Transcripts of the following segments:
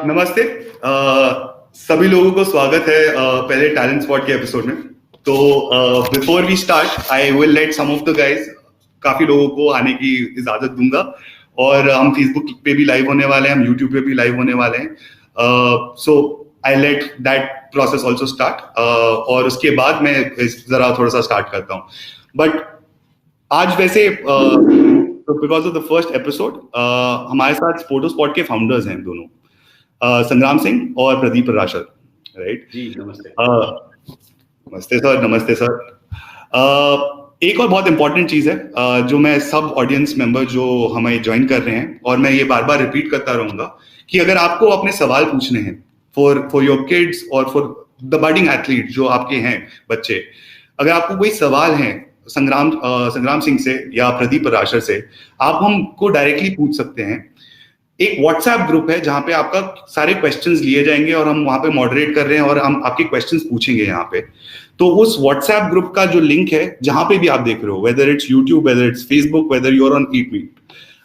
नमस्ते सभी लोगों को स्वागत है पहले टैलेंट स्पॉट के एपिसोड में। तो before we start I will let some of the guys, काफी लोगों को आने की इजाजत दूंगा और हम फेसबुक पे भी लाइव होने वाले हैं, हम यूट्यूब पे भी लाइव होने वाले हैं। So I let that process also start और उसके बाद मैं जरा थोड़ा सा स्टार्ट करता हूँ। बट आज वैसे because of the first episode हमारे साथ फोटो स्पॉट के फाउंडर्स हैं दोनों, संग्राम सिंह और प्रदीप पराशर, राइट? जी नमस्ते। नमस्ते सर। नमस्ते सर। एक और बहुत इंपॉर्टेंट चीज है जो मैं सब ऑडियंस मेंबर जो हमें ज्वाइन कर रहे हैं, और मैं ये बार बार रिपीट करता रहूंगा कि अगर आपको अपने सवाल पूछने हैं फॉर योर किड्स और फॉर द बडिंग एथलीट जो आपके हैं बच्चे, अगर आपको कोई सवाल है संग्राम सिंह से या प्रदीप पराशर से, आप हमको डायरेक्टली पूछ सकते हैं। एक व्हाट्सएप ग्रुप है जहां पे आपका सारे क्वेश्चंस लिए जाएंगे और हम वहां पे मॉडरेट कर रहे हैं और हम आपके क्वेश्चंस पूछेंगे यहाँ पे। तो उस व्हाट्सएप ग्रुप का जो लिंक है जहां पे भी आप देख रहे हो, whether it's YouTube, whether it's Facebook, whether you're on eat meet,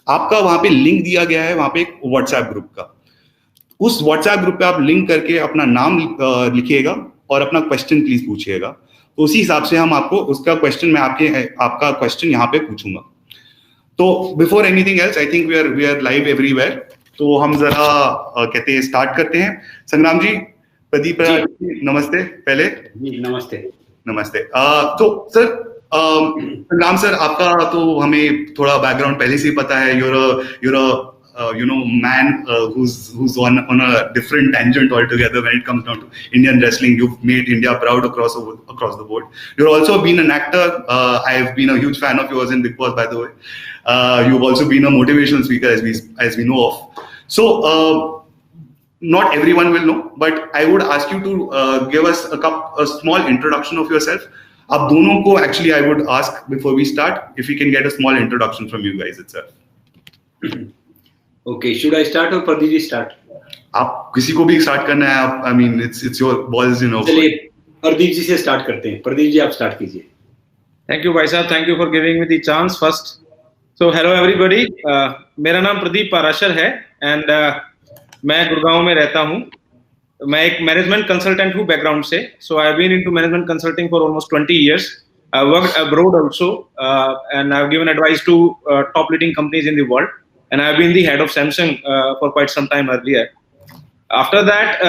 आपका वहां पे लिंक दिया गया है, वहां पे एक व्हाट्सएप ग्रुप का। उस व्हाट्सएप ग्रुप पे आप लिंक करके अपना नाम लिखिएगा और अपना क्वेश्चन प्लीज पूछिएगा। तो उसी हिसाब से हम आपको उसका क्वेश्चन, मैं आपका क्वेश्चन यहाँ पे पूछूंगा। तो before anything else I think we are live everywhere, तो हम जरा कहते हैं स्टार्ट करते हैं। संग्राम जी, प्रदीप जी, नमस्ते पहले। जी नमस्ते। नमस्ते। तो सर, संग्राम सर, आपका तो हमें थोड़ा बैकग्राउंड पहले से ही पता है। you're a man who's on a different tangent altogether when it comes down to Indian wrestling. You've made India proud across the board. You've also been an actor. I've been a huge fan of yours in Bigg Boss, by the way. You've also been a motivational speaker, as we know of. So not everyone will know, but I would ask you to give us a small introduction of yourself. आप दोनों को actually I would ask before we start if we can get a small introduction from you guys itself. Okay, should I start or Pradeep ji start? आप किसी को भी start करना है, आप, I mean it's your balls, you know. चलिए प्रदीप जी से start करते हैं। प्रदीप जी आप स्टार्ट कीजिए। Thank you भाई साहब, thank you for giving me the chance first. So hello everybody, मेरा नाम प्रदीप पराशर है and मैं गुड़गांव में रहता हूँ। मैं एक मैनेजमेंट कंसल्टेंट हूँ बैकग्राउंड से। So I've been into management consulting for almost 20 years. I worked abroad also and I've given advice to top leading companies in the world. And I've been the head of Samsung for quite some time earlier. After that,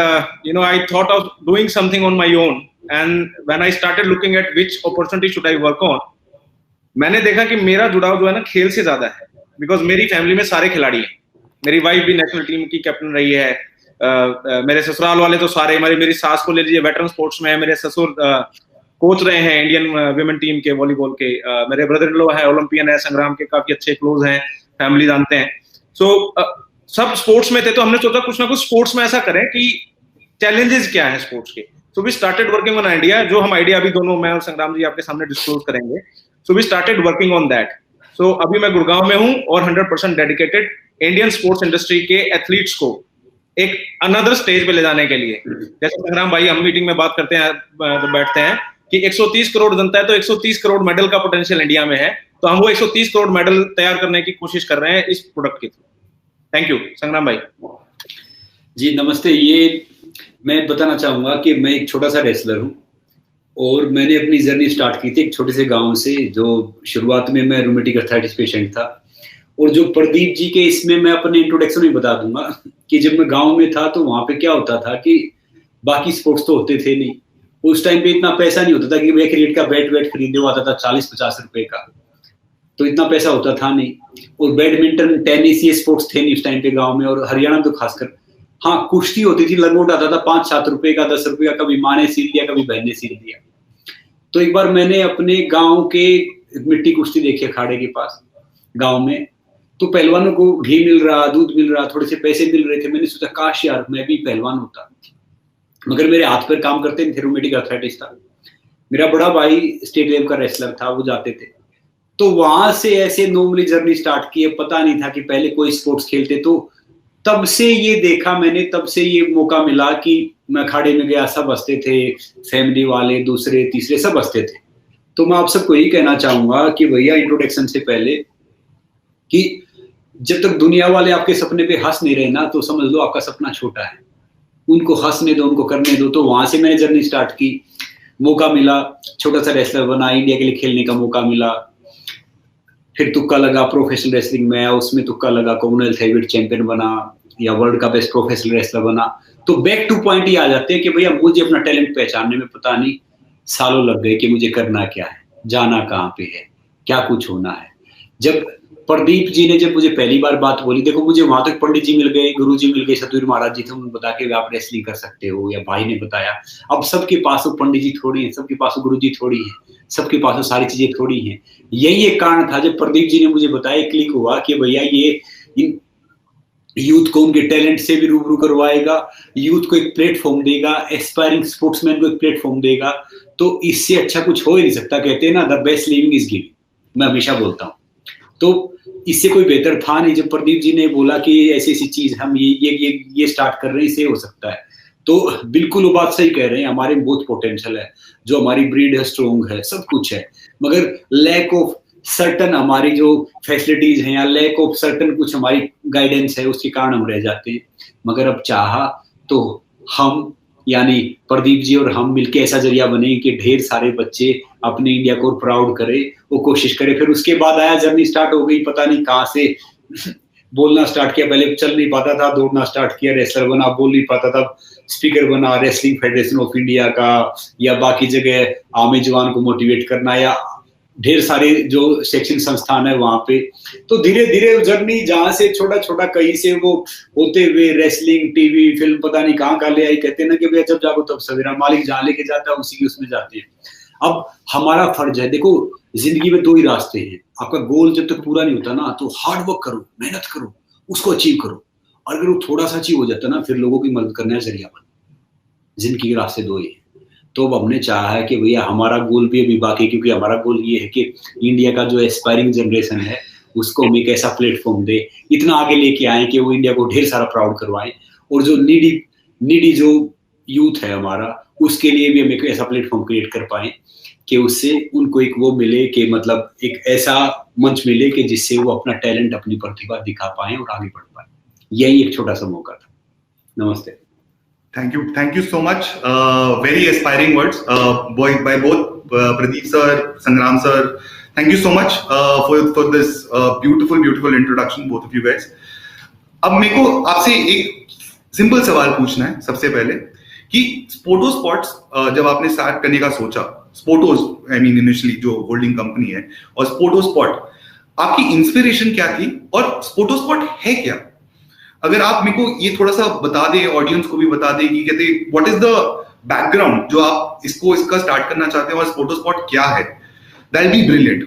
I thought of doing something on my own. And when I started looking at which opportunity should I work on, मैंने देखा कि मेरा जुड़ाव जो है ना खेल से ज्यादा है। बिकॉज मेरी फैमिली में सारे खिलाड़ी हैं। मेरी वाइफ भी नेशनल टीम की कैप्टन रही है। मेरे ससुराल वाले तो सारे, मेरी सास को ले लीजिए, वेटरन स्पोर्ट्स में है। मेरे ससुर कोच रहे हैं इंडियन विमेन टीम के वॉलीबॉल के। मेरे ब्रदर इन लॉ है, ओलंपियन है, संग्राम के काफी अच्छे क्लोज हैं, फैमिली जानते हैं। सो सब स्पोर्ट्स में थे, तो हमने सोचा कुछ ना कुछ स्पोर्ट्स में ऐसा करें कि चैलेंजेस क्या है स्पोर्ट्स के। So we started working on idea, जो हम आइडिया अभी दोनों, मैं और संग्राम जी आपके सामने डिस्क्लोज करेंगे। So we started working on that. So अभी मैं गुड़गांव में हूँ और 100% डेडिकेटेड इंडियन स्पोर्ट्स इंडस्ट्री के एथलीट्स को एक अनदर स्टेज पे ले जाने के लिए। जैसे संग्राम भाई, हम मीटिंग में बात करते हैं, बैठते हैं कि 130 करोड़ जनता है, तो 130 करोड़ मेडल का पोटेंशियल इंडिया में है। तो हम वो 130 करोड़ मेडल तैयार करने की कोशिश कर रहे हैं इस प्रोडक्ट के थ्रू। थैंक यू संग्राम भाई। जी नमस्ते। ये मैं बताना चाहूंगा कि मैं एक छोटा सा रेसलर हूँ और मैंने अपनी जर्नी स्टार्ट की थी एक छोटे से गांव से, जो शुरुआत में मैं रूमेटिक अर्थराइटिस पेशेंट था। और जो प्रदीप जी के इसमें मैं अपने इंट्रोडक्शन में बता दूंगा कि जब मैं गाँव में था तो वहां पे क्या होता था कि बाकी स्पोर्ट्स तो होते थे नहीं। उस टाइम पे इतना पैसा नहीं होता था कि मैं क्रिकेट का बैट खरीदने को आता था 40-50 रुपए का, तो इतना पैसा होता था नहीं। और बैडमिंटन, टेनिस, ये स्पोर्ट्स थे नहीं उस टाइम पे गांव में, और हरियाणा तो खासकर। हाँ, कुश्ती होती थी, लगभग आता था 5-7 रुपए का, 10 रुपए का, कभी माँ ने सील दिया, कभी बहन ने सील दिया। तो एक बार मैंने अपने गांव के मिट्टी कुश्ती देखी अखाड़े के पास गांव में, तो पहलवानों को घी मिल रहा, दूध मिल रहा, थोड़े से पैसे मिल रहे थे। मैंने सोचा काश यार मैं भी पहलवान होता, मगर मेरे हाथ पैर काम करते नहीं थे, रूमेटिक अर्थराइटिस था। मेरा बड़ा भाई स्टेट लेवल का रेसलर था, वो जाते थे। तो वहां से ऐसे नॉर्मली जर्नी स्टार्ट की है। पता नहीं था कि पहले कोई स्पोर्ट्स खेलते, तो तब से ये देखा मैंने, तब से ये मौका मिला कि मैं अखाड़े में गया, सब हंसते थे, फैमिली वाले, दूसरे तीसरे सब हंसते थे। तो मैं आप सबको यही कहना चाहूंगा कि भैया इंट्रोडक्शन से पहले कि जब तक दुनिया वाले आपके सपने पे हंस नहीं रहे ना, तो समझ लो आपका सपना छोटा है। उनको हंसने दो, उनको करने दो। तो वहां से मैंने जर्नी स्टार्ट की, मौका मिला, छोटा सा रेसलर बना, इंडिया के लिए खेलने का मौका मिला। फिर तुक्का लगा प्रोफेशनल रेसलिंग में, उसमें तुक्का लगा कॉमनवेल्थ हेवीवेट चैंपियन बना या वर्ल्ड का बेस्ट प्रोफेशनल रेसलर बना। तो बैक टू पॉइंट ही आ जाते हैं कि भैया मुझे अपना टैलेंट पहचानने में पता नहीं सालों लग गए कि मुझे करना क्या है, जाना कहाँ पे है, क्या कुछ होना है। जब प्रदीप जी ने जब मुझे पहली बार बात बोली, देखो मुझे वहां तक पंडित जी मिल गए, गुरु जी मिल गए, सतवीर महाराज जी थे, उन्होंने बता के आप रेसलिंग कर सकते हो, या भाई ने बताया। अब सबके पास पंडित जी थोड़ी है, सबके पास गुरु जी थोड़ी है, सबके पास सारी चीजें थोड़ी हैं। यही एक कारण था जब प्रदीप जी ने मुझे बताया, क्लिक हुआ कि भैया ये इन यूथ को उनके टैलेंट से भी रूबरू करवाएगा, यूथ को एक प्लेटफॉर्म देगा, एस्पायरिंग स्पोर्ट्समैन को एक प्लेटफॉर्म देगा। तो इससे अच्छा कुछ हो ही नहीं सकता। कहते हैं ना, the best living is giving, मैं हमेशा बोलता हूँ। तो इससे कोई बेहतर था नहीं। जब प्रदीप जी ने बोला कि ऐसी ऐसी चीज हम ये स्टार्ट कर रहे हैं, इससे हो सकता है, तो बिल्कुल वो बात सही कह रहे हैं। हमारे में बहुत पोटेंशियल है, जो हमारी ब्रीड है स्ट्रॉन्ग है, सब कुछ है, मगर लैक ऑफ सर्टन हमारी जो फैसिलिटीज हैं या लैक ऑफ सर्टन कुछ हमारी गाइडेंस है, उसके कारण हम रह जाते हैं। मगर अब चाहा तो हम यानी प्रदीप जी और हम मिलके ऐसा जरिया बने कि ढेर सारे बच्चे अपने इंडिया को प्राउड करे, वो कोशिश करे। फिर उसके बाद आया, जर्नी स्टार्ट हो गई, पता नहीं कहाँ से बोलना स्टार्ट किया। पहले चल नहीं पाता था, दौड़ना स्टार्ट किया, रेसलर बना, बोल नहीं पाता था, स्पीकर बना रेसलिंग फेडरेशन ऑफ इंडिया का, या बाकी जगह आर्मी जवान को मोटिवेट करना, या ढेर सारे जो शैक्षणिक संस्थान है वहां पे। तो धीरे धीरे जर्नी जहां से छोटा छोटा कहीं से वो होते हुए रेसलिंग, टीवी, फिल्म, पता नहीं कहाँ कहाँ ले आई। कहते हैं ना कि भैया जब जागो तब सवेरा, मालिक जहाँ लेके जाता है उसी की उसमें जाते हैं। अब हमारा फर्ज है, देखो जिंदगी में दो ही रास्ते हैं। आपका गोल जब तक पूरा नहीं होता ना, तो हार्ड वर्क करो, मेहनत करो, उसको अचीव करो। और अगर वो थोड़ा सा अचीव हो जाता ना, फिर लोगों की मदद करना है जरिया बन। जिंदगी के रास्ते दो ही है। तो अब हमने चाहा है कि भैया हमारा गोल भी अभी बाकी, क्योंकि हमारा गोल ये है कि इंडिया का जो एस्पायरिंग जनरेशन है उसको हम एक ऐसा प्लेटफॉर्म दे, इतना आगे लेके आए कि वो इंडिया को ढेर सारा प्राउड करवाएं। और जो नीडी जो यूथ है हमारा, उसके लिए भी हम एक ऐसा प्लेटफॉर्म क्रिएट कर पाए कि उससे उनको एक वो मिले कि मतलब एक ऐसा मंच मिले कि जिससे वो अपना टैलेंट, अपनी प्रतिभा दिखा पाए और आगे बढ़ पाए। यही एक छोटा सा मौका था। नमस्ते। Thank you so much. Very aspiring words by both Pradeep sir, Sangram sir. Thank you so much for this beautiful introduction, both of you guys. अब मेरे को आपसे एक सिंपल सवाल पूछना है सबसे पहले कि स्पोर्टो स्पॉट्स जब आपने स्टार्ट करने का सोचा, स्पोर्टोस आई मीन इनिशियली जो होल्डिंग कंपनी है, और स्पोर्टो स्पॉट, आपकी इंस्पिरेशन क्या थी और स्पोर्टो स्पॉट है क्या? अगर आप मेरे को ये थोड़ा सा बता दे, ऑडियंस को भी बता दे कि कहते व्हाट इज द बैकग्राउंड जो आप इसका स्टार्ट करना चाहते हैं और स्पोर्टो स्पॉट क्या है, that be brilliant.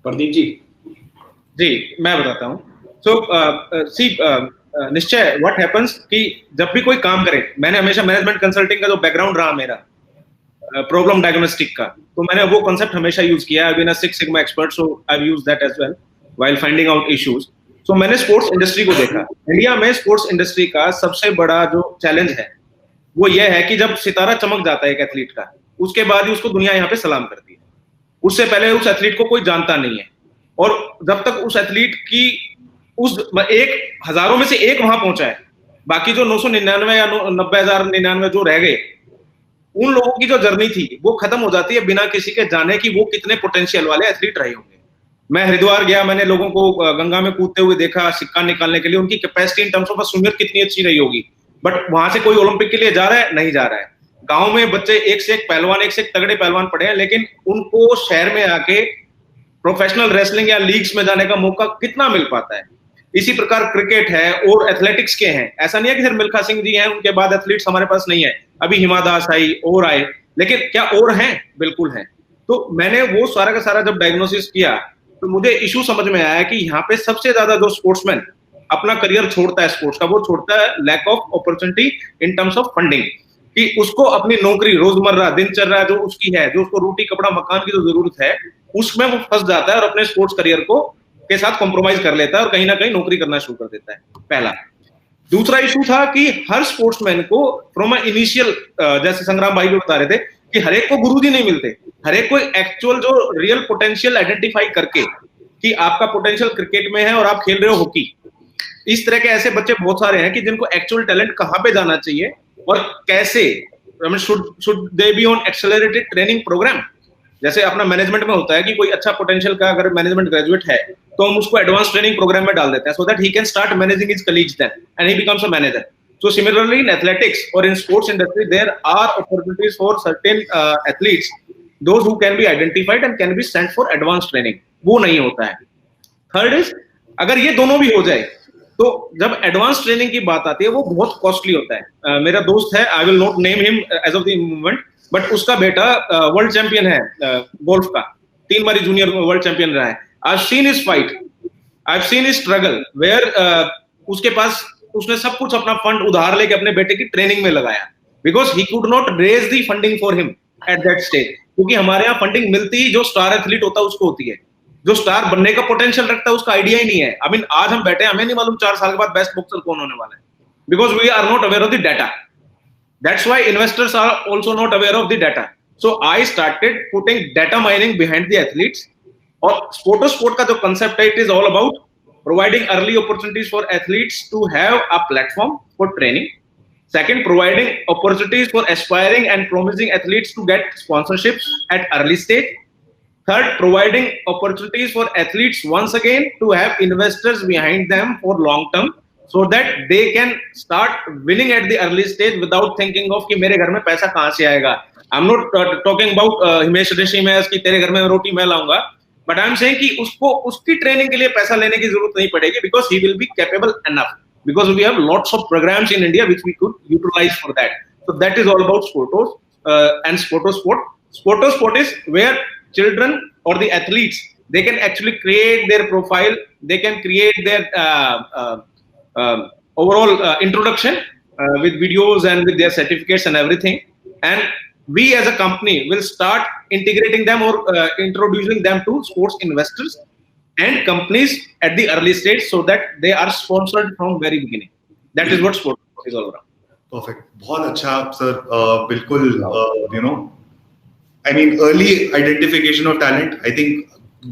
Pradeep ji. जी मैं बताता हूँ। निश्चय व्हाट हैपेंस कि जब भी कोई काम करे, मैंने हमेशा मैनेजमेंट कंसल्टिंग का जो बैकग्राउंड रहा मेरा, प्रॉब्लम डायग्नोस्टिक का, तो मैंने वो कांसेप्ट हमेशा यूज किया। I been a six sigma expert, so I have used that as well while finding out issues. तो मैंने स्पोर्ट्स इंडस्ट्री को देखा। इंडिया में स्पोर्ट्स इंडस्ट्री का सबसे बड़ा जो चैलेंज है वो ये है कि जब सितारा चमक जाता है एक एथलीट का, उसके बाद ही उसको दुनिया यहाँ पे सलाम करती है। उससे पहले उस एथलीट को कोई जानता नहीं है, और जब तक उस एथलीट की उस एक हजारों में से एक वहां पहुंचा है, बाकी जो 999 या 90,099 जो रह गए, उन लोगों की जो जर्नी थी वो खत्म हो जाती है बिना किसी के जाने कि वो कितने पोटेंशियल वाले एथलीट रहे होंगे। मैं हरिद्वार गया, मैंने लोगों को गंगा में कूदते हुए देखा सिक्का निकालने के लिए। उनकी capacity in terms of swimmer कितनी अच्छी रही होगी, बट वहां से कोई ओलंपिक के लिए जा रहा है? नहीं जा रहा है। गांव में बच्चे एक से एक पहलवान, एक से एक तगड़े पहलवान पड़े हैं, लेकिन उनको शहर में आके प्रोफेशनल रेसलिंग या लीग्स में जाने का मौका कितना मिल पाता है? इसी प्रकार क्रिकेट है और एथलेटिक्स के हैं। ऐसा नहीं है कि सिर्फ मिल्खा सिंह जी हैं, उनके बाद एथलीट्स हमारे पास नहीं है। अभी हिमा दास आई और आए, लेकिन क्या और हैं? बिल्कुल हैं। तो मैंने वो सारा का सारा जब डायग्नोसिस किया तो मुझे इशू समझ में आया कि यहाँ पे सबसे ज्यादा जो स्पोर्ट्समैन अपना करियर छोड़ता है स्पोर्ट्स का, वो छोड़ता है lack of opportunity in terms of funding, कि उसको अपनी नौकरी, रोजमर्रा दिनचर्या जो उसकी है, जो उसको रोटी कपड़ा मकान की जो जरूरत है, उसमें वो फंस जाता है और अपने स्पोर्ट्स करियर को के साथ कॉम्प्रोमाइज कर लेता है और कहीं ना कहीं नौकरी करना शुरू कर देता है। पहला। दूसरा इशू था कि हर स्पोर्ट्समैन को फ्रॉम इनिशियल, जैसे संग्राम भाई भी बता रहे थे कि हर एक को गुरुजी नहीं मिलते, हर एक को एक्चुअल जो रियल पोटेंशियल आइडेंटिफाई करके कि आपका पोटेंशियल क्रिकेट में है और आप खेल रहे हो हॉकी, इस तरह के ऐसे बच्चे बहुत सारे हैं कि जिनको एक्चुअल टैलेंट कहाँ पे जाना चाहिए और कैसे, should they be on accelerated training program. जैसे अपना मैनेजमेंट में होता है कि कोई अच्छा पोटेंशियल का अगर मैनेजमेंट ग्रेजुएट है तो हम उसको एडवांस ट्रेनिंग प्रोग्राम में डाल देते हैं, so that he can start managing his colleagues then and he becomes a manager. So similarly in athletics or in sports industry, there are opportunities for certain athletes, those who can be identified and can be sent for advanced training. वो नहीं होता है। Third is, अगर ये दोनों भी हो जाए तो जब एडवांस ट्रेनिंग की बात आती है वो बहुत कॉस्टली होता है। मेरा दोस्त है, I will not name him as of the moment, but उसका बेटा वर्ल्ड चैंपियन है गोल्फ का, 3 बारी जूनियर वर्ल्ड चैंपियन रहा है। I have seen his fight, I have seen his struggle, where उसके पास उसने सब कुछ अपना फंड उधार लेके अपने बेटे की ट्रेनिंग में लगाया, because he could not raise the funding for him at that stage. क्योंकि हमारे यहाँ फंडिंग मिलती ही जो स्टार एथलीट होता है उसको होती है, जो स्टार बनने का पोटेंशियल रखता है उसका आइडिया ही नहीं है। आई मीन आज हम बैठे, हमें नहीं मालूम 4 साल के बाद बेस्ट बॉक्सर कौन होने वाला है, because we are not aware of the data. That's why investors are also not aware of the data. So I started putting data mining behind the athletes. और स्पोर्ट का जो कंसेप्ट है, it is all about providing early opportunities for athletes to have a platform for training. Second, providing opportunities for aspiring and promising athletes to get sponsorships at early stage. Third, providing opportunities for athletes once again to have investors behind them for long term, so that they can start winning at the early stage without thinking of कि मेरे घर में पैसा कहाँ से आएगा। I'm not talking about Himesh Reshammiya कि तेरे घर में रोटी मैं लाऊंगा, बट आई एम सेइंग कि उसको उसकी ट्रेनिंग के लिए पैसा लेने की जरूरत नहीं पड़ेगी, because he will be capable enough, because we have lots of programmes in India which we could utilise for that. So that is all about sports and sport. Sport is where children और the athletes they can actually create their profile, they can create their overall introduction with videos and with their certificates and everything, and we as a company will start integrating them or introducing them to sports investors and companies at the early stage, so that they are sponsored from very beginning. That is what sport is all around. Perfect. बहुत अच्छा sir, बिल्कुल you know, I mean early identification of talent. I think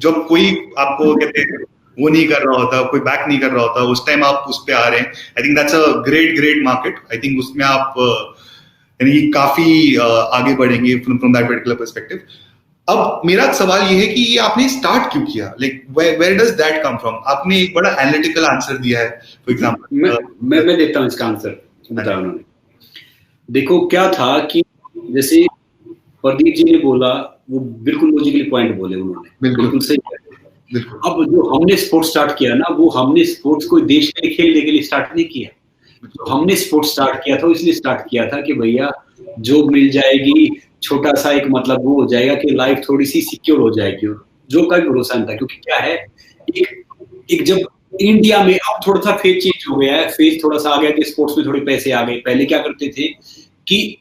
जब कोई आपको कहते हैं वो नहीं कर रहा होता, कोई बैक नहीं कर रहा होता, उस टाइम आप उस पे आ रहे हैं, I think that's a great market. I think उसमें आप यानी काफी आगे बढ़ेंगे फ्रॉम दैट पर्टिकुलर पर्सपेक्टिव। अब मेरा सवाल ये है कि ये आपने स्टार्ट क्यों किया, like where does that come from? आपने एक बड़ा एनालिटिकल आंसर दिया है, फॉर एग्जांपल मैं देता हूँ इसका आंसर, बताया उन्होंने। देखो क्या था कि जैसे प्रदीप जी ने बोला, वो बिल्कुल लॉजिकली पॉइंट बोले उन्होंने, बिल्कुल सही है। अब जो हमने स्पोर्ट्स स्टार्ट किया ना, वो हमने स्पोर्ट्स को देश के लिए खेलने के लिए स्टार्ट नहीं किया। तो हमने स्पोर्ट्स स्टार्ट किया था, इसलिए स्टार्ट किया था कि भैया जॉब मिल जाएगी, छोटा सा एक मतलब वो हो जाएगा कि लाइफ थोड़ी सी सिक्योर हो जाएगी, जॉब का भी भरोसा नहीं था। क्योंकि क्या है, एक जब इंडिया में अब थोड़ा सा फेज चेंज हो गया है, फेज थोड़ा सा आ गया कि स्पोर्ट्स में थोड़े पैसे आ गए। पहले क्या करते थे कि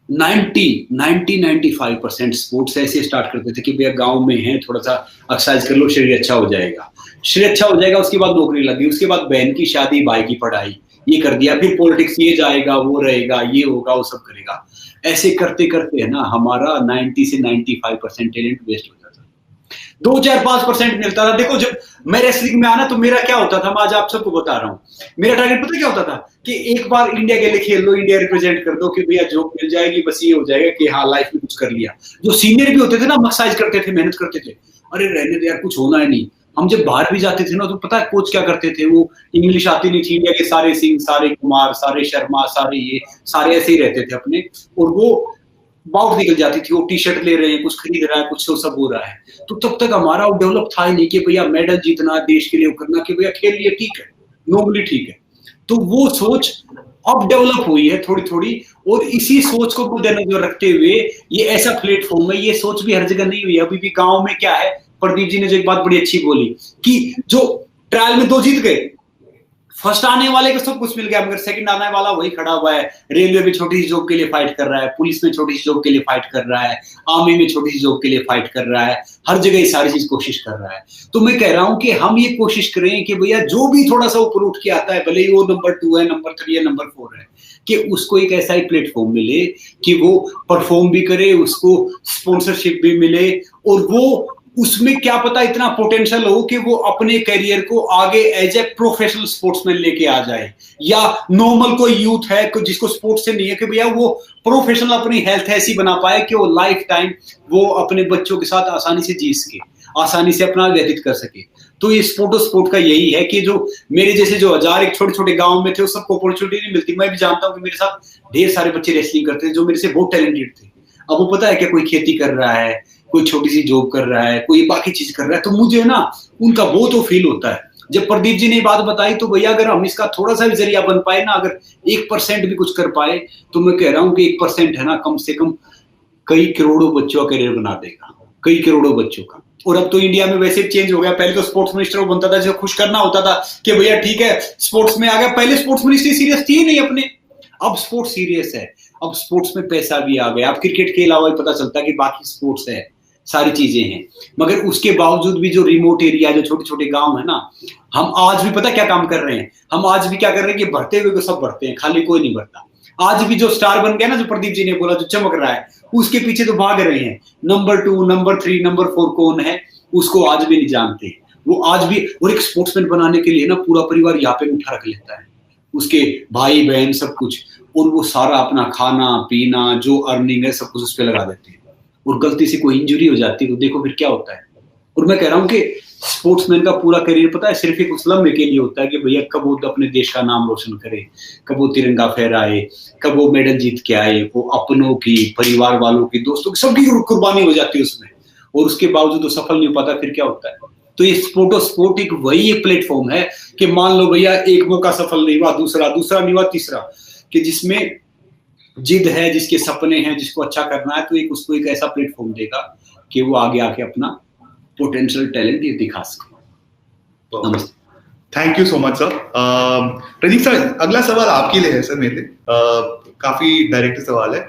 90-95% स्पोर्ट्स ऐसे स्टार्ट करते थे कि भैया गांव में है, थोड़ा सा एक्सरसाइज कर लो, शरीर अच्छा हो जाएगा, उसके बाद नौकरी लगी, उसके बाद बहन की शादी, भाई की पढ़ाई, ये कर दिया, फिर पॉलिटिक्स, ये जाएगा, वो रहेगा, ये होगा, वो सब करेगा। ऐसे करते करते है ना, हमारा 90 से 95% टैलेंट वेस्ट हो जाता, 2-4-5% मिलता था। देखो जब मैं रेसलिंग में आना तो मेरा क्या होता था, मैं आज आप सबको बता रहा हूँ, मेरा टारगेट पता क्या होता था कि एक बार इंडिया के लिए खेल लो, इंडिया रिप्रेजेंट कर दो, कि भैया जॉब मिल जाएगी, बस ये हो जाएगा कि हाँ लाइफ में कुछ कर लिया। जो सीनियर भी होते थे ना, एक्सरसाइज करते थे, मेहनत करते थे, अरे रहने दे यार, कुछ होना है नहीं। हम जब बाहर भी जाते थे ना, तो पता है कोच क्या करते थे, वो इंग्लिश आती नहीं थी, इंडिया के सारे सिंह, सारे कुमार, सारे शर्मा, सारे ऐसे ही रहते थे अपने, और वो बाउट निकल जाती थी, वो टी शर्ट ले रहे हैं, कुछ खरीद रहा है, कुछ तो सब हो रहा है। तो तब तक हमारा वो डेवलप था ही नहीं कि भैया मेडल जीतना, देश के लिए करना, कि भैया खेल लिए ठीक है, नॉर्मली ठीक है। तो वो सोच अब डेवलप हुई है थोड़ी थोड़ी, और इसी सोच को मद्देनजर रखते हुए ये ऐसा प्लेटफॉर्म है। ये सोच भी हर जगह नहीं हुई, अभी भी गाँव में क्या है, प्रदीप जी ने जो एक बात बड़ी अच्छी बोली कि जो ट्रायल में 2 जीत गए, फर्स्ट आने वाले को सब कुछ मिल गया, मगर सेकंड आने वाला वही खड़ा हुआ है, रेलवे में छोटी सी जॉब के लिए फाइट कर रहा है, पुलिस में छोटी सी जॉब के लिए फाइट कर रहा है, आर्मी में छोटी सी जॉब के लिए फाइट कर रहा है, हर जगह ये सारी चीज कोशिश कर रहा है। तो मैं कह रहा हूं कि हम ये कोशिश करें कि भैया जो भी थोड़ा सा ऊपर उठ के आता है, भले ही वो नंबर 2 है, नंबर 3 है, नंबर 4 है, कि उसको एक ऐसा ही प्लेटफॉर्म मिले कि वो परफॉर्म भी करे, उसको स्पॉन्सरशिप भी मिले, और वो उसमें क्या पता इतना पोटेंशियल हो कि वो अपने करियर को आगे एज ए प्रोफेशनल स्पोर्ट्समैन लेके आ जाए, या नॉर्मल कोई यूथ है जिसको स्पोर्ट्स से नहीं है कि भैया वो प्रोफेशनल अपनी हेल्थ ऐसी बना पाए कि वो लाइफ टाइम वो अपने बच्चों के साथ आसानी से जी सके, आसानी से अपना व्यतीत कर सके। तो ये स्पोर्ट का यही है कि जो मेरे जैसे जो हजार एक छोटे छोटे गांव में थे, उस सबको अपॉर्चुनिटी नहीं मिलती। मैं भी जानता हूँ कि मेरे साथ ढेर सारे बच्चे रेसलिंग करते हैं जो मेरे से बहुत टैलेंटेड थे। अब वो पता है कि कोई खेती कर रहा है, कोई छोटी सी जॉब कर रहा है, कोई बाकी चीज कर रहा है, तो मुझे ना उनका बहुत वो फील होता है। जब प्रदीप जी ने बात बताई तो भैया अगर हम इसका थोड़ा सा भी जरिया बन पाए ना, अगर 1% भी कुछ कर पाए, तो मैं कह रहा हूँ कि 1% है ना, कम से कम कई करोड़ों बच्चों का करियर बना देगा, कई करोड़ों बच्चों का। और अब तो इंडिया में वैसे चेंज हो गया, पहले तो स्पोर्ट्स मिनिस्टर वो बनता था जो खुश करना होता था कि भैया ठीक है स्पोर्ट्स में आ गया। पहले स्पोर्ट्स मिनिस्ट्री सीरियस थी नहीं अपने, अब स्पोर्ट्स सीरियस है, अब स्पोर्ट्स में पैसा भी आ गया। अब क्रिकेट के अलावा पता चलता है कि बाकी स्पोर्ट्स है, सारी चीजें हैं। मगर उसके बावजूद भी जो रिमोट एरिया, जो छोटे छोटे गांव है ना, हम आज भी पता क्या काम कर रहे हैं, हम आज भी क्या कर रहे हैं कि बढ़ते हुए को सब बढ़ते हैं, खाली कोई नहीं बढ़ता। आज भी जो स्टार बन गया ना, जो प्रदीप जी ने बोला, जो चमक रहा है, उसके पीछे तो भाग रहे हैं। नंबर 2, नंबर 3, नंबर 4 कौन है उसको आज भी नहीं जानते। वो आज भी, और एक स्पोर्ट्समैन बनाने के लिए ना पूरा परिवार यहाँ पे उठा रख लेता है, उसके भाई बहन सब कुछ, और वो सारा अपना खाना पीना जो अर्निंग है सब कुछ उस पर लगा देते हैं। और गलती से कोई इंजरी हो जाती है तो देखो फिर क्या होता है। और मैं कह रहा हूँ कि स्पोर्ट्समैन का पूरा करियर पता है सिर्फ एक उस लम्हे के लिए होता है कि भैया कब वो अपने देश का नाम रोशन करे, कब वो तिरंगा फहराए, कब वो मेडल जीत के आए। वो अपनों की, परिवार वालों की, दोस्तों की, सबकी कुर्बानी हो जाती है उसमें, और उसके बावजूद तो सफल नहीं हो पाता। फिर क्या होता है। तो ये स्पोर्ट एक वही एक प्लेटफॉर्म है कि मान लो भैया एक मौका सफल नहीं हुआ, दूसरा नहीं हुआ, तीसरा, कि जिसमें जिद है, जिसके सपने हैं, जिसको अच्छा करना है, तो एक उसको एक ऐसा प्लेटफॉर्म देगा कि वो आगे आके अपना पोटेंशियल टैलेंट ये दिखा सके। नमस्ते। Thank you so much sir. Pradeep sir, अगला सवाल आपके लिए है सर, मेरे काफी डायरेक्ट सवाल है।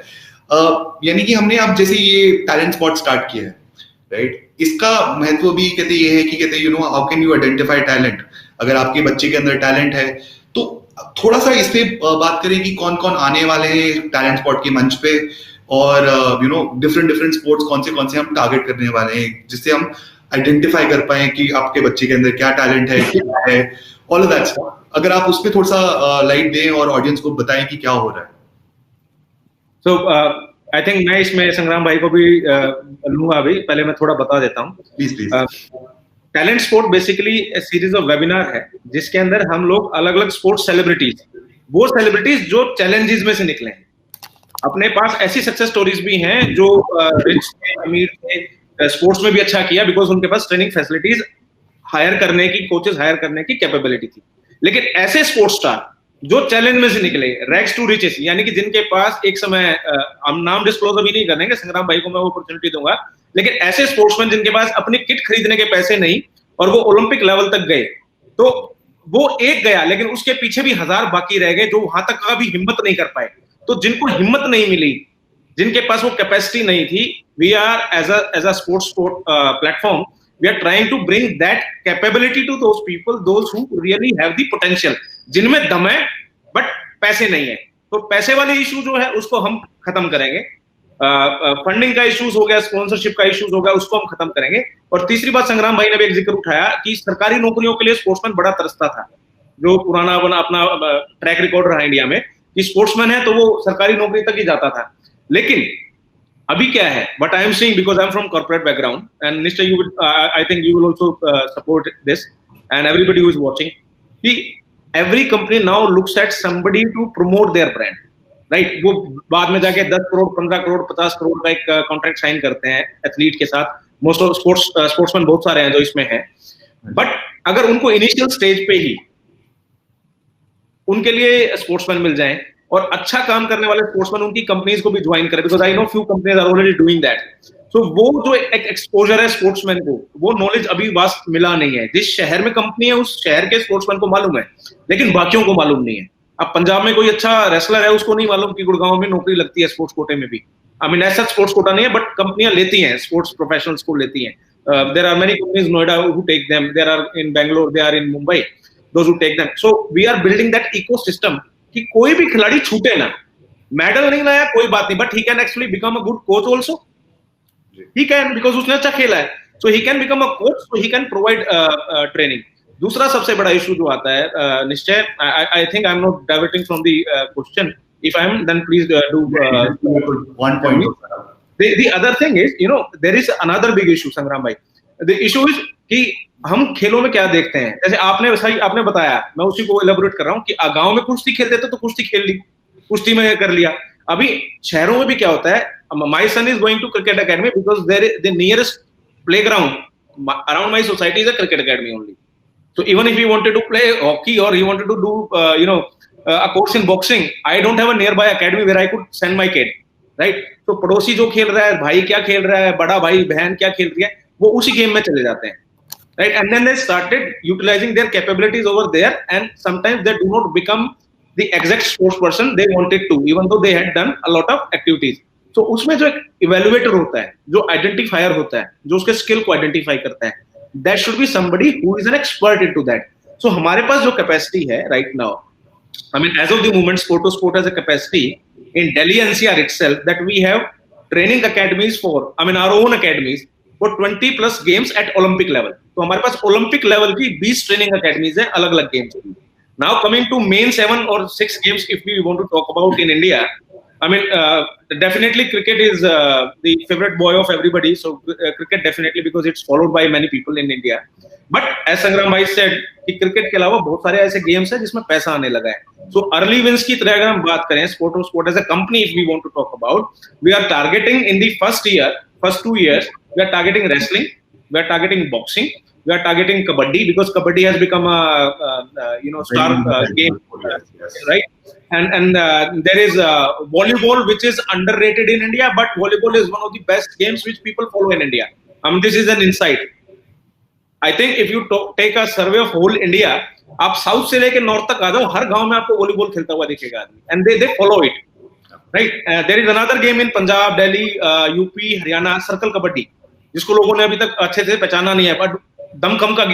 यानी कि हमने अब जैसे ये टैलेंट स्पॉट स्टार्ट किया है, राइट, इसका महत्व भी कहते ये है कि कहते you know how can you identify talent. अगर आपके बच्चे के अंदर टैलेंट है तो थोड़ा सा इस पे बात करें कि कौन कौन आने वाले हैं टैलेंट स्पॉट के मंच पे, और यू नो डिफरेंट स्पोर्ट्स कौन से हम टारगेट करने वाले हैं, जिससे हम आइडेंटिफाई कर पाए कि आपके बच्चे के अंदर क्या टैलेंट है, क्या है, ऑल ऑफ दैट। अगर आप उस पे थोड़ा सा लाइट दें और ऑडियंस को बताएं कि क्या हो रहा है। सो आई थिंक मैं इसमें संग्राम भाई को भी लूंगा। अभी पहले मैं थोड़ा बता देता हूँ। Please. Talent sport basically series of webinar है जिसके अंदर हम लोग अलग अलग स्पोर्ट्स सेलिब्रिटीज, वो सेलिब्रिटीज जो चैलेंजेस में से निकले हैं, अपने पास ऐसी सक्सेस स्टोरीज भी हैं जो रिच थे, अमीर थे, स्पोर्ट्स में भी अच्छा किया बिकॉज उनके पास ट्रेनिंग फैसिलिटीज हायर करने की, कोचेस हायर करने की कैपेबिलिटी थी। लेकिन ऐसे स्पोर्ट्स स्टार जो चैलेंज में से निकले, रैग्स टू रिचेस, यानी कि जिनके पास एक समय, हम नाम डिस्क्लोज अभी नहीं करेंगे, संग्राम भाई को मैं वो अपॉर्चुनिटी दूंगा, लेकिन ऐसे स्पोर्ट्समैन जिनके पास अपनी किट खरीदने के पैसे नहीं और वो ओलंपिक लेवल तक गए, तो वो एक गया लेकिन उसके पीछे भी 1000 बाकी रह गए जो वहां तक का भी हिम्मत नहीं कर पाए। तो जिनको हिम्मत नहीं मिली, जिनके पास वो कैपेसिटी नहीं थी, we are as a sports platform, we are trying to bring that capability to those people, those who really have the potential, जिनमें दम है बट पैसे नहीं है। तो पैसे वाले इशू जो है उसको हम खत्म करेंगे, फंडिंग का इश्यूज हो गया, स्पॉन्सरशिप का इश्यूज हो गया, उसको हम खत्म करेंगे। और तीसरी बात संग्राम भाई ने भी एक जिक्र उठाया कि सरकारी नौकरियों के लिए स्पोर्ट्समैन बड़ा तरसता था, जो पुराना अपना ट्रैक रिकॉर्ड रहा इंडिया में कि स्पोर्ट्समैन है तो वो सरकारी नौकरी तक ही जाता था। लेकिन अभी क्या है, but I am seeing because I am from corporate background and Nishchay you will, I think you will also support this and everybody who is watching, कि every company now looks at somebody to promote their brand, right? वो बाद में जाके 10 करोड़ 15 करोड़ 50 करोड़ का एक contract sign करते हैं athlete के साथ। मोस्ट ऑफ स्पोर्ट्समैन बहुत सारे हैं जो इसमें हैं, बट अगर उनको इनिशियल स्टेज पे ही उनके लिए स्पोर्ट्समैन मिल जाएं और अच्छा काम करने वाले स्पोर्ट्समैन उनकी कंपनीज को भी ज्वाइन करें, because I know few companies are already doing that. So वो जो एक एक्सपोजर है स्पोर्ट्समैन को, वो नॉलेज अभी वास्ट मिला नहीं है। जिस शहर में कंपनी है उस शहर के स्पोर्ट्समैन को मालूम है, लेकिन बाकियों को मालूम नहीं है। अब पंजाब में कोई अच्छा रेसलर है, उसको नहीं मालूम कि गुड़गांव में नौकरी लगती है स्पोर्ट्स कोटे में भी। आई मीन ऐसा स्पोर्ट्स कोटा नहीं है, बट कंपनियां लेती हैं, स्पोर्ट्स प्रोफेशनल्स को लेती हैं। There are many companies Noida who take them, there are in Bangalore, they are in Mumbai, those who take them. So we are building that ecosystem कि कोई भी खिलाड़ी छूटे ना। मेडल नहीं लाया कोई बात नहीं, but he can actually become a good coach also, he can, because उसने अच्छा खेला है। so he can become a coach, so he can provide training. दूसरा सबसे बड़ा इशू जो आता है निश्चय, I think I'm not diverting from the question. If I am, then please do 1 point. The other thing is, there is another big issue, संग्राम भाई. The issue is कि हम खेलों में क्या देखते हैं, जैसे आपने बताया, मैं उसी को एलाबोरेट कर रहा हूँ कि गांव में कुश्ती खेलते थे तो कुश्ती खेल ली, कुश्ती में कर लिया. अभी शहरों में भी क्या होता है, my son is going to cricket academy because the nearest playground around my society is a cricket academy only. So even if he wanted to play hockey or he wanted to do a course in boxing, I don't have a nearby academy where I could send my kid, right? So पड़ोसी जो खेल रहा है, भाई क्या खेल रहा है, बड़ा भाई बहन क्या खेल रही है, वो उसी गेम में चले जाते हैं, right? And then they started utilizing their capabilities over there, and sometimes they do not become the exact sports person they wanted to, even though they had done a lot of activities. So उसमें जो एक evaluator होता है, जो identifier होता है, जो उसके skill को identify करता है, that should be somebody who is an expert into that. So हमारे पास जो capacity है right now, I mean, as of the moment, Sport to Sport has a capacity in Delhi NCR itself that we have training academies for, I mean, our own academies for 20 plus games at Olympic level. तो हमारे पास Olympic level की 20 training academies हैं अलग-अलग games की. Now coming to main 7 or 6 games, if we want to talk about in India, I mean, definitely cricket is the favorite boy of everybody. So cricket definitely, because it's followed by many people in India. But as Sangram bhai said, कि cricket के अलावा बहुत सारे ऐसे games हैं जिसमें पैसा आने लगा है. So early wins की तरह अगर हम बात करें, Sport to Sport as a company, if we want to talk about, we are targeting in the first 2 years, we are targeting wrestling, we are targeting boxing, we are targeting kabaddi, because kabaddi has become a star game, right? And there is volleyball, which is underrated in India, but volleyball is one of the best games which people follow in India. I mean, this is an insight. I think if you take a survey of whole India, आप south से लेके north तक आ जाओ, हर गांव में आपको volleyball खेलता हुआ दिखेगा आदमी, and they follow it, right? There is another game in Punjab, Delhi, UP, Haryana, circle kabaddi, जिसको लोगों ने अभी तक अच्छे से पहचाना नहीं है, पर दमखम का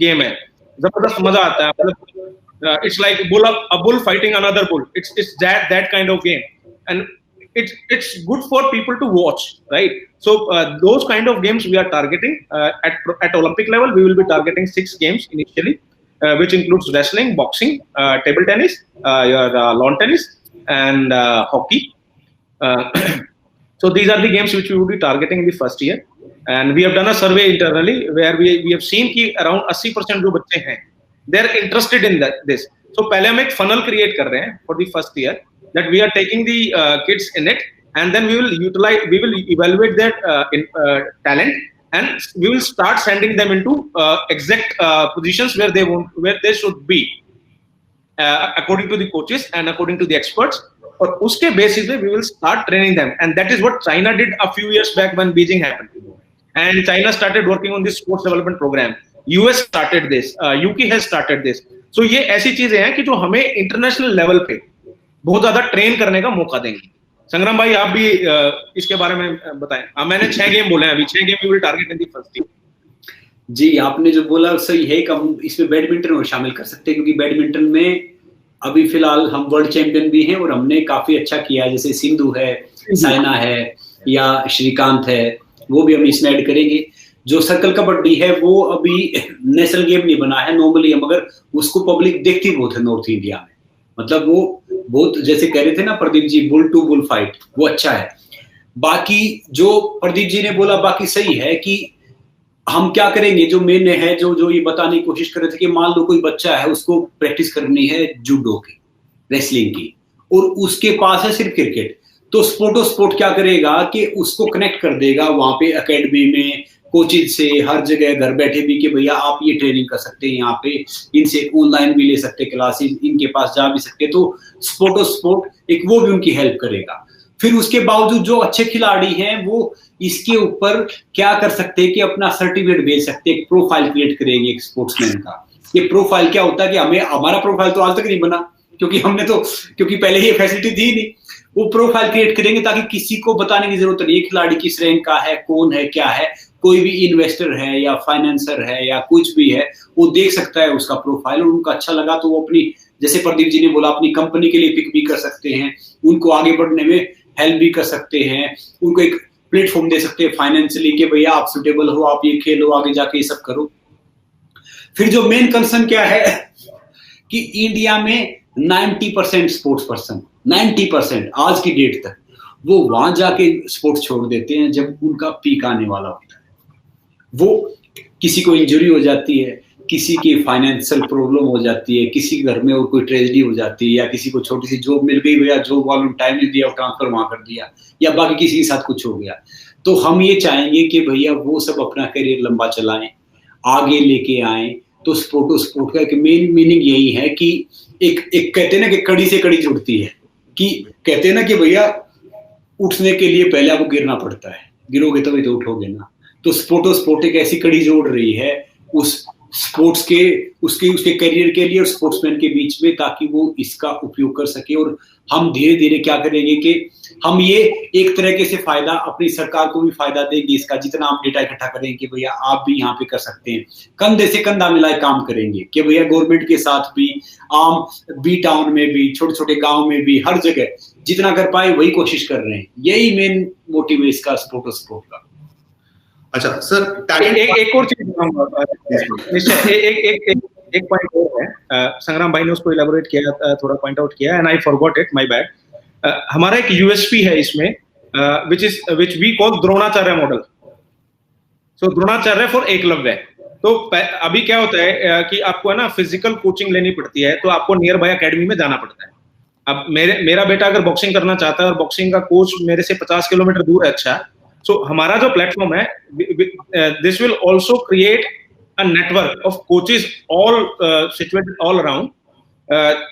गेम है, जबरदस्त मजा आता है. मतलब it's like a bull fighting another bull. It's that kind of game, and it's good for people to watch, right? So those kind of games we are targeting at Olympic level. We will be targeting 6 games initially, which includes wrestling, boxing, table tennis, lawn tennis, and hockey. So these are the games which we will be targeting in the first year. And we have done a survey internally where we have seen कि around 80% जो बच्चे हैं, they're interested in this. So पहले हम एक funnel create कर रहे हैं for the first year, that we are taking the kids in it, and then we will evaluate their talent, and we will start sending them into exact positions where they should be, according to the coaches and according to the experts. और उसके basis पे we will start training them, and that is what China did a few years back when Beijing happened, and China started working on this sports development program. US started this, UK has started this. So ये ऐसी चीजें हैं कि जो हमें international level पे बहुत ज्यादा ट्रेन करने का मौका देंगे. संग्राम भाई, आप भी इसके बारे में बताएं. मैंने 6 गेम बोले हैं अभी, 6 game we will target in the first year. जी, आपने जो बोला सही है कि हम इसमें बैडमिंटन को शामिल कर सकते हैं, क्योंकि बैडमिंटन में अभी फिलहाल हम वर्ल्ड चैंपियन भी हैं और हमने काफी अच्छा किया है. जैसे सिंधु है, साइना है या श्रीकांत है, वो भी हम इसमें ऐड करेंगे. जो सर्कल कबड्डी है वो अभी नेशनल गेम नहीं बना है नॉर्मली, मगर उसको पब्लिक देखती बहुत है नॉर्थ इंडिया में. मतलब वो बहुत, जैसे कह रहे थे ना Pradeep ji, bull to bull fight, वो अच्छा है. बाकी जो प्रदीप जी ने बोला बाकी सही है कि हम क्या करेंगे, जो मेन है, जो ये बताने की कोशिश कर रहे थे कि मान लो कोई बच्चा है, उसको प्रैक्टिस करनी है जूडो की, रेसलिंग की, और उसके पास है सिर्फ क्रिकेट, तो स्पोर्ट क्या करेगा कि उसको कनेक्ट कर देगा वहां पे एकेडमी में, कोचिज से, हर जगह घर बैठे भी कि भैया आप ये ट्रेनिंग कर सकते हैं यहाँ पे, इनसे ऑनलाइन भी ले सकते क्लासेस, इनके पास जा भी सकते. तो स्पोर्ट एक वो भी उनकी हेल्प करेगा. फिर उसके बावजूद जो अच्छे खिलाड़ी हैं वो इसके ऊपर क्या कर सकते हैं कि अपना सर्टिफिकेट भेज सकते हैं, एक प्रोफाइल क्रिएट करेंगे एक स्पोर्ट्समैन का. ये प्रोफाइल क्या होता है कि हमारा प्रोफाइल तो आज तक नहीं बना, क्योंकि पहले ये फैसिलिटी थी नहीं. वो प्रोफाइल क्रिएट करेंगे ताकि किसी को बताने की जरूरत नहीं है खिलाड़ी किस रैंक का है, कौन है, क्या है. कोई भी इन्वेस्टर है या फाइनेंसर है या कुछ भी है, वो देख सकता है उसका प्रोफाइल, और उनको अच्छा लगा तो वो अपनी, जैसे प्रदीप जी ने बोला, अपनी कंपनी के लिए पिक भी कर सकते हैं, उनको आगे बढ़ने में हेल्प भी कर सकते हैं, उनको एक प्लेटफॉर्म दे सकते हैं फाइनेंशियली कि भैया आप सुटेबल हो, आप ये खेलो, आगे जाके ये सब करो। फिर जो मेन कंसर्न क्या है कि इंडिया में 90% स्पोर्ट्स पर्सन, 90% आज की डेट तक वो वहां जाके स्पोर्ट्स छोड़ देते हैं जब उनका पीक आने वाला होता है। वो किसी को इंजरी हो जाती है, किसी की फाइनेंशियल प्रॉब्लम हो जाती है, किसी के घर में और कोई ट्रेजेडी हो जाती है, या किसी को छोटी सी जॉब मिल गई, भैया जॉब वालों ने टाइम नहीं दिया और ट्रांसफर वहां कर दिया, या बाकी किसी के साथ कुछ हो गया। तो हम ये चाहेंगे कि भैया वो सब अपना करियर लंबा चलाएं, आगे लेके आए। तो स्पोर्ट का एक मेन मीनिंग यही है कि एक कहते हैं ना कि कड़ी से कड़ी जुड़ती है, कि कहते हैं ना कि भैया उठने के लिए पहले आपको गिरना पड़ता है, गिरोगे तभी तो उठोगे ना। तो स्पोर्ट एक ऐसी कड़ी जोड़ रही है उस स्पोर्ट्स के उसके करियर के लिए और स्पोर्ट्समैन के बीच में, ताकि वो इसका उपयोग कर सके। और हम धीरे धीरे क्या करेंगे कि हम ये एक तरीके से फायदा अपनी सरकार को भी फायदा देंगे इसका, जितना हम डेटा इकट्ठा करेंगे कि भैया आप भी यहाँ पे कर सकते हैं, कंधे से कंधा मिलाए काम करेंगे कि भैया गवर्नमेंट के साथ भी, आम बी टाउन में भी, छोटे छोटे गाँव में भी, हर जगह जितना कर पाए वही कोशिश कर रहे हैं। यही मेन मोटिव है इसका स्पोर्ट का। अच्छा सर, एक और चीज एक पॉइंट और है, संग्राम भाई ने उसको इलेबोरेट किया, थोड़ा पॉइंट आउट किया, and I forgot it, my bad. हमारा एक यूएसपी है इसमें, which we call Dronacharya model. So Dronacharya for Eklavya. तो अभी क्या होता है कि आपको है ना फिजिकल कोचिंग लेनी पड़ती है, तो आपको नियर बाय एकेडमी में जाना पड़ता है। अब मेरा बेटा अगर बॉक्सिंग करना चाहता है और बॉक्सिंग का कोच मेरे से 50 किलोमीटर दूर है, अच्छा, सो हमारा जो प्लेटफॉर्म है, this will also create a network of coaches all situated all around,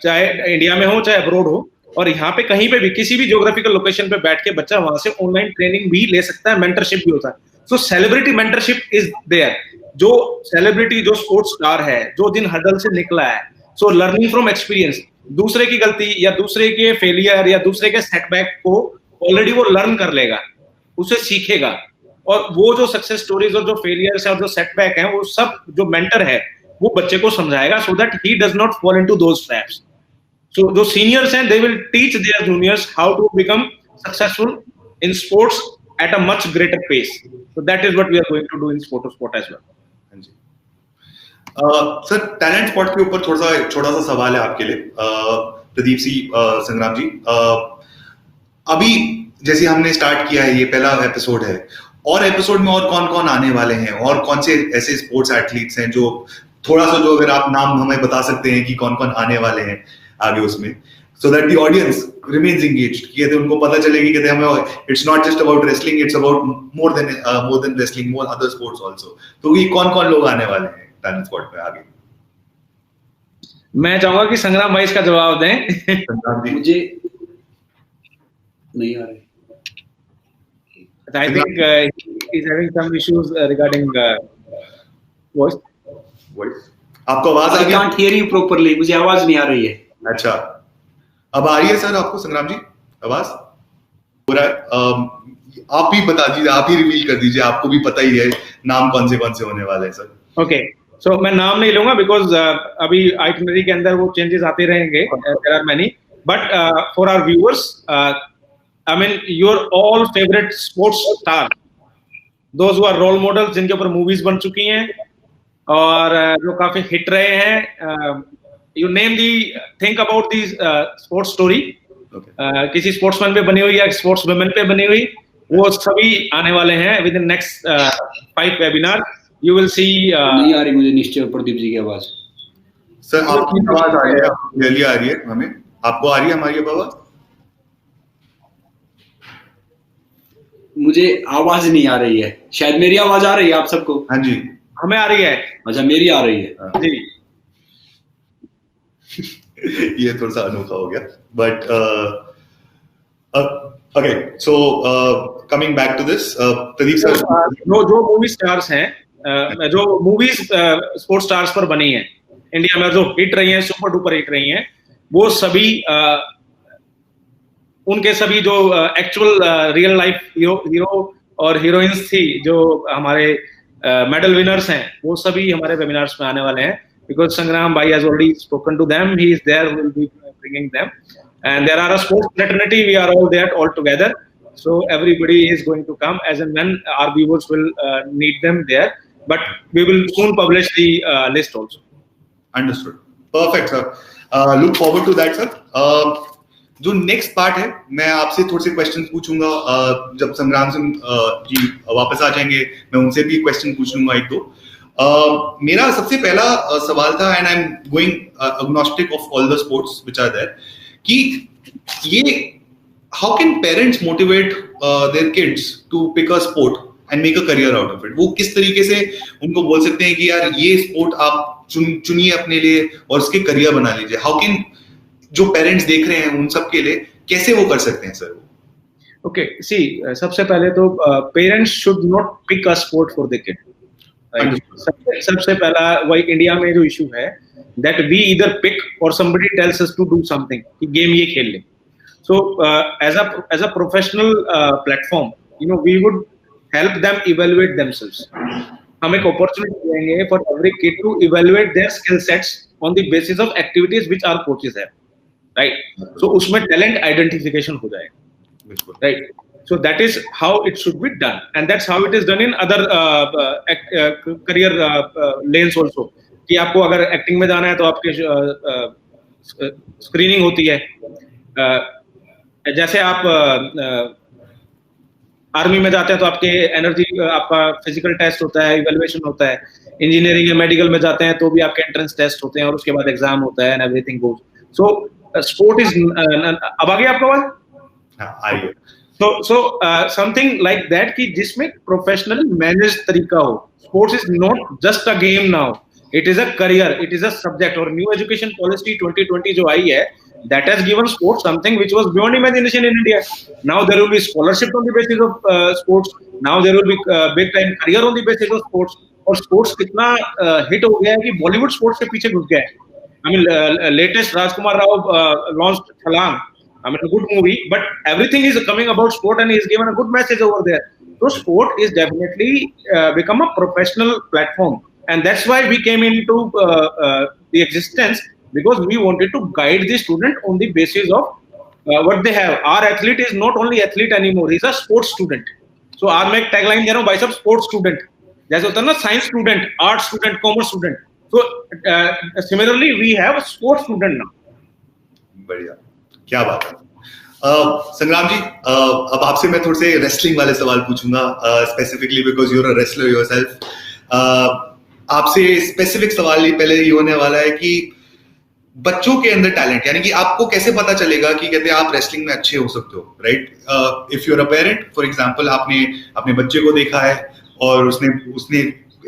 चाहे इंडिया में हो चाहे अब्रॉड हो, और यहाँ पे कहीं पे भी किसी भी ज्योग्राफिकल लोकेशन पे बैठ के बच्चा वहां से ऑनलाइन ट्रेनिंग भी ले सकता है, मेंटरशिप भी होता है। सो सेलिब्रिटी मेंटरशिप इज देयर। जो सेलिब्रिटी, जो स्पोर्ट्स स्टार है, जो जिन हर्डल से निकला है, सो लर्निंग फ्रॉम एक्सपीरियंस, दूसरे की गलती या दूसरे के फेलियर या दूसरे के सेटबैक को ऑलरेडी वो लर्न कर लेगा, उसे सीखेगा, और वो जो सक्सेस स्टोरीज और जो फेलियर्स है और जो सेटबैक है, वो सब जो मेंटर है वो बच्चे को समझाएगा, so that he does not fall into those traps. So जो सीनियर्स हैं, they will teach their juniors how to become successful in sports at a much greater pace. So that is what we are going to do in sport as well. Sir, talent spot के ऊपर छोटा सा सवाल है आपके लिए, प्रदीप सिंह, संग्राम जी। अभी जैसे हमने स्टार्ट किया है, ये पहला एपिसोड है, और एपिसोड में और कौन कौन आने वाले हैं, और कौन से ऐसे स्पोर्ट्स एथलीट्स हैं जो थोड़ा सा, जो अगर आप नाम हमें बता सकते हैं कि कौन कौन आने वाले हैं आगे उसमें, so that the audience remains engaged, कहते उनको पता चलेगी, कहते हमें it's not just about wrestling, it's about more than wrestling, more other sports also। तो ये कौन कौन लोग आने वाले हैं टैलेंट स्पॉट पे आगे? मैं चाहूंगा कि संग्राम भाई इसका जवाब दें। मुझे नहीं आ रहे। I think he's having some issues regarding voice. आपको आवाज आ रही है? I can't hear you properly, मुझे आवाज नहीं आ रही है। अच्छा, अब आ रही है सर आपको, संग्राम जी आवाज हो रहा है? आप भी बता दीजिए, आप ही रिवील कर दीजिए, आपको भी पता ही है नाम कौन से होने वाले हैं सर। ओके, सो मैं नाम नहीं लूंगा बिकॉज अभी आइटनरी के अंदर वो चेंजेस आते रहेंगे, there are many, but for our viewers, I mean, your all favorite sports star, those who are role models, जिनके ऊपर मूवीज बन चुकी हैं और जो काफी हिट रहे हैं, you name the, think about these sports story, किसी स्पोर्ट्समैन पे बनी हुई या स्पोर्ट्स वुमेन पे बनी हुई, वो सभी आने वाले हैं with in next 5 webinar. You will see। नहीं आ रही मुझे निश्चय और प्रदीप जी की आवाज। सर आपकी आवाज आ रही है, क्लियरली आ रही है हमें, आपको आ रही है हमारी आवाज? मुझे आवाज नहीं आ रही है, शायद मेरी आवाज आ रही है आप सबको? हाँ जी, हमें आ रही है। अच्छा, मेरी आ रही है जी। ये थोड़ा सा अनोखा हो गया, but okay, so coming back to this, Pradeep sir, जो मूवी स्टार्स हैं, जो मूवीज स्पोर्ट्स स्टार्स पर बनी हैं इंडिया में, जो हिट रही हैं, सुपर डुपर हिट रही हैं, वो सभी उनके सभी जो एक्चुअल रियल लाइफ हीरो और हीरोइंस थी, जो हमारे मेडल विनर्स हैं, वो सभी हमारे वेबिनार्स में आने वाले हैं, बिकॉज संग्राम भाई has already spoken to them, he is there, will be bringing them, and there are a sports fraternity, we are all there all together, So everybody is going to come as and when our viewers will need them there. But we will soon publish the list also. Understood. Perfect, sir. Look forward to that, sir. जो next part है, मैं आपसे थोड़े से question पूछूंगा. जब संग्राम सिंह जी वापस आ जाएंगे, मैं उनसे भी क्वेश्चन पूछ लूंगा एक दो. मेरा सबसे पहला सवाल था, and I am going agnostic of all the sports which are there, कि ये how can parents motivate their kids to pick a sport and make a career out of it. वो किस तरीके से उनको बोल सकते हैं कि यार ये स्पोर्ट आप चुनिए अपने लिए और उसके करियर बना लीजिए. हाउ कैन जो पेरेंट्स देख रहे हैं उन सब के लिए कैसे वो कर सकते हैं सर? ओके, सी सबसे पहले तो parents should not pick a sport for the kid. सबसे पहला वही इंडिया में जो इशू है, दैट वी ईदर पिक और somebody tells us to do something, कि गेम ये खेल ले. So as a professional platform, you know, we would help them evaluate themselves. हम एक opportunity देंगे for every kid to evaluate their skill sets on the basis of activities which our coaches have, right? So उसमें talent identification हो जाएगा, right? So that is how it should be done, and that's how it is done in other career lanes also. कि आपको अगर acting में जाना है तो आपके screening होती है. जैसे आप आर्मी में जाते हैं तो आपके एनर्जी, आपका फिजिकल टेस्ट होता है, इवैल्यूएशन होता है. इंजीनियरिंग या मेडिकल में जाते हैं तो भी आपके एंट्रेंस टेस्ट होते हैं और उसके बाद एग्जाम होता है, and everything goes. So sport is, अब आ गया आपका बात? सो समथिंग लाइक दैट, कि जिसमें प्रोफेशनल मैनेज तरीका हो. Sports is not just a game now, it is a career, it is a subject. और न्यू एजुकेशन पॉलिसी 2020 जो आई है, that has given sports something which was beyond imagination in India. Now there will be scholarship on the basis of sports. Now there will be big time career on the basis of sports. और sports कितना hit हो गया है कि Bollywood sports के पीछे घुस गया है. I mean, latest Rajkumar Rao launched Thalang. I mean, a good movie, but everything is coming about sport and he is given a good message over there. So sport is definitely become a professional platform, and that's why we came into the existence. Because we wanted to guide the student on the basis of what they have. Our athlete is not only athlete anymore; he's a sports student. So our मैं tagline दे रहा हूँ, भाई साहब, sports student. जैसे होता है ना, science student, art student, commerce student. So similarly, we have a sports student now. बढ़िया, क्या बात है. संग्राम जी, अब आपसे मैं थोड़े से रेसलिंग वाले सवाल पूछूंगा, specifically because you are a wrestler yourself. आपसे स्पेसिफिक सवाल पहले ये होने वाला है कि बच्चों के अंदर टैलेंट, यानी कि आपको कैसे पता चलेगा कि कहते हैं आप रेसलिंग में अच्छे हो सकते हो, right? If you are a parent, for example, आपने अपने बच्चे को देखा है और उसने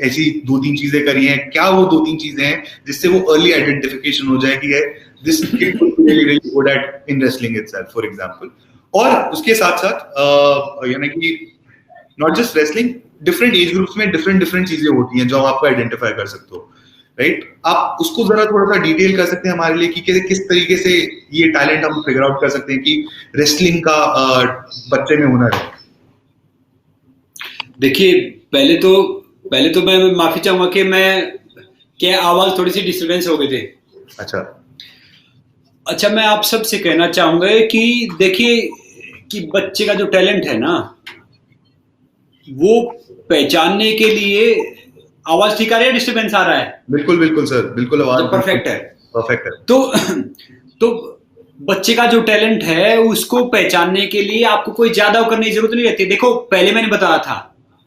ऐसी 2-3 चीजें करी हैं, क्या वो 2-3 चीजें हैं जिससे वो अर्ली आइडेंटिफिकेशन हो जाए कि this kid will be really good at in wrestling itself, for example. और उसके साथ साथ यानी कि not just wrestling, different age groups में डिफरेंट चीजें होती हैं जो आप आइडेंटिफाई कर सकते हो, राइट? आप उसको जरा थोड़ा सा डिटेल कर सकते हैं हमारे लिए कि किस तरीके से ये टैलेंट हम फिगर आउट कर सकते हैं कि रेसलिंग का बच्चे में हुनर है? देखिए, पहले तो मैं माफी चाहूंगा कि क्या आवाज थोड़ी सी डिस्टर्बेंस हो गए थे. अच्छा, मैं आप सबसे कहना चाहूंगा कि देखिए कि बच्चे का जो टैलेंट है ना, वो पहचानने के लिए, आवाज ठीक आ रही है, डिस्टर्बेंस आ रहा है? बिल्कुल सर, बिल्कुल आवाज परफेक्ट है. तो बच्चे का जो टैलेंट है उसको पहचानने के लिए आपको कोई ज्यादा करने की जरूरत नहीं रहती. देखो, पहले मैंने बताया था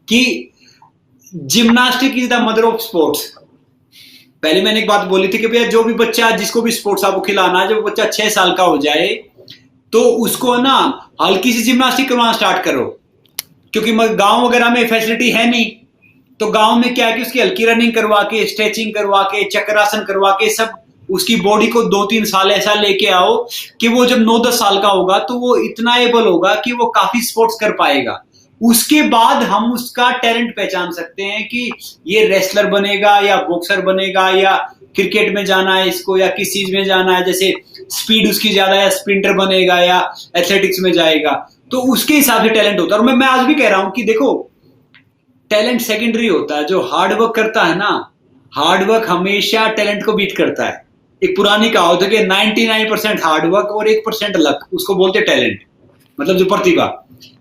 कि gymnastic is the mother of sports. पहले मैंने एक बात बोली थी कि भैया जो भी बच्चा, जिसको भी स्पोर्ट्स आपको खिलाना है, जब बच्चा 6 साल का हो जाए तो उसको ना हल्की सी जिम्नास्टिक करवाना स्टार्ट करो. क्योंकि गांव वगैरह में फैसिलिटी है नहीं, तो गांव में क्या है कि उसकी हल्की रनिंग करवा के, स्ट्रेचिंग करवा के, चक्रासन करवा के, सब उसकी बॉडी को 2-3 साल ऐसा लेके आओ कि वो जब 9-10 साल का होगा तो वो इतना एबल होगा कि वो काफी स्पोर्ट्स कर पाएगा. उसके बाद हम उसका टैलेंट पहचान सकते हैं कि ये रेसलर बनेगा या बॉक्सर बनेगा या क्रिकेट में जाना है इसको या किस चीज में जाना है, जैसे स्पीड उसकी ज्यादा है, स्प्रिंटर बनेगा या एथलेटिक्स में जाएगा, तो उसके हिसाब से टैलेंट होता है. और मैं आज भी कह रहा हूं कि देखो, टैलेंट सेकेंडरी होता है. जो हार्ड वर्क करता है ना, हार्ड वर्क हमेशा टैलेंट को बीट करता है. एक पुरानी कहावत है कि 99% हार्ड वर्क और 1% लक, उसको बोलते टैलेंट. मतलब जो प्रतिभा।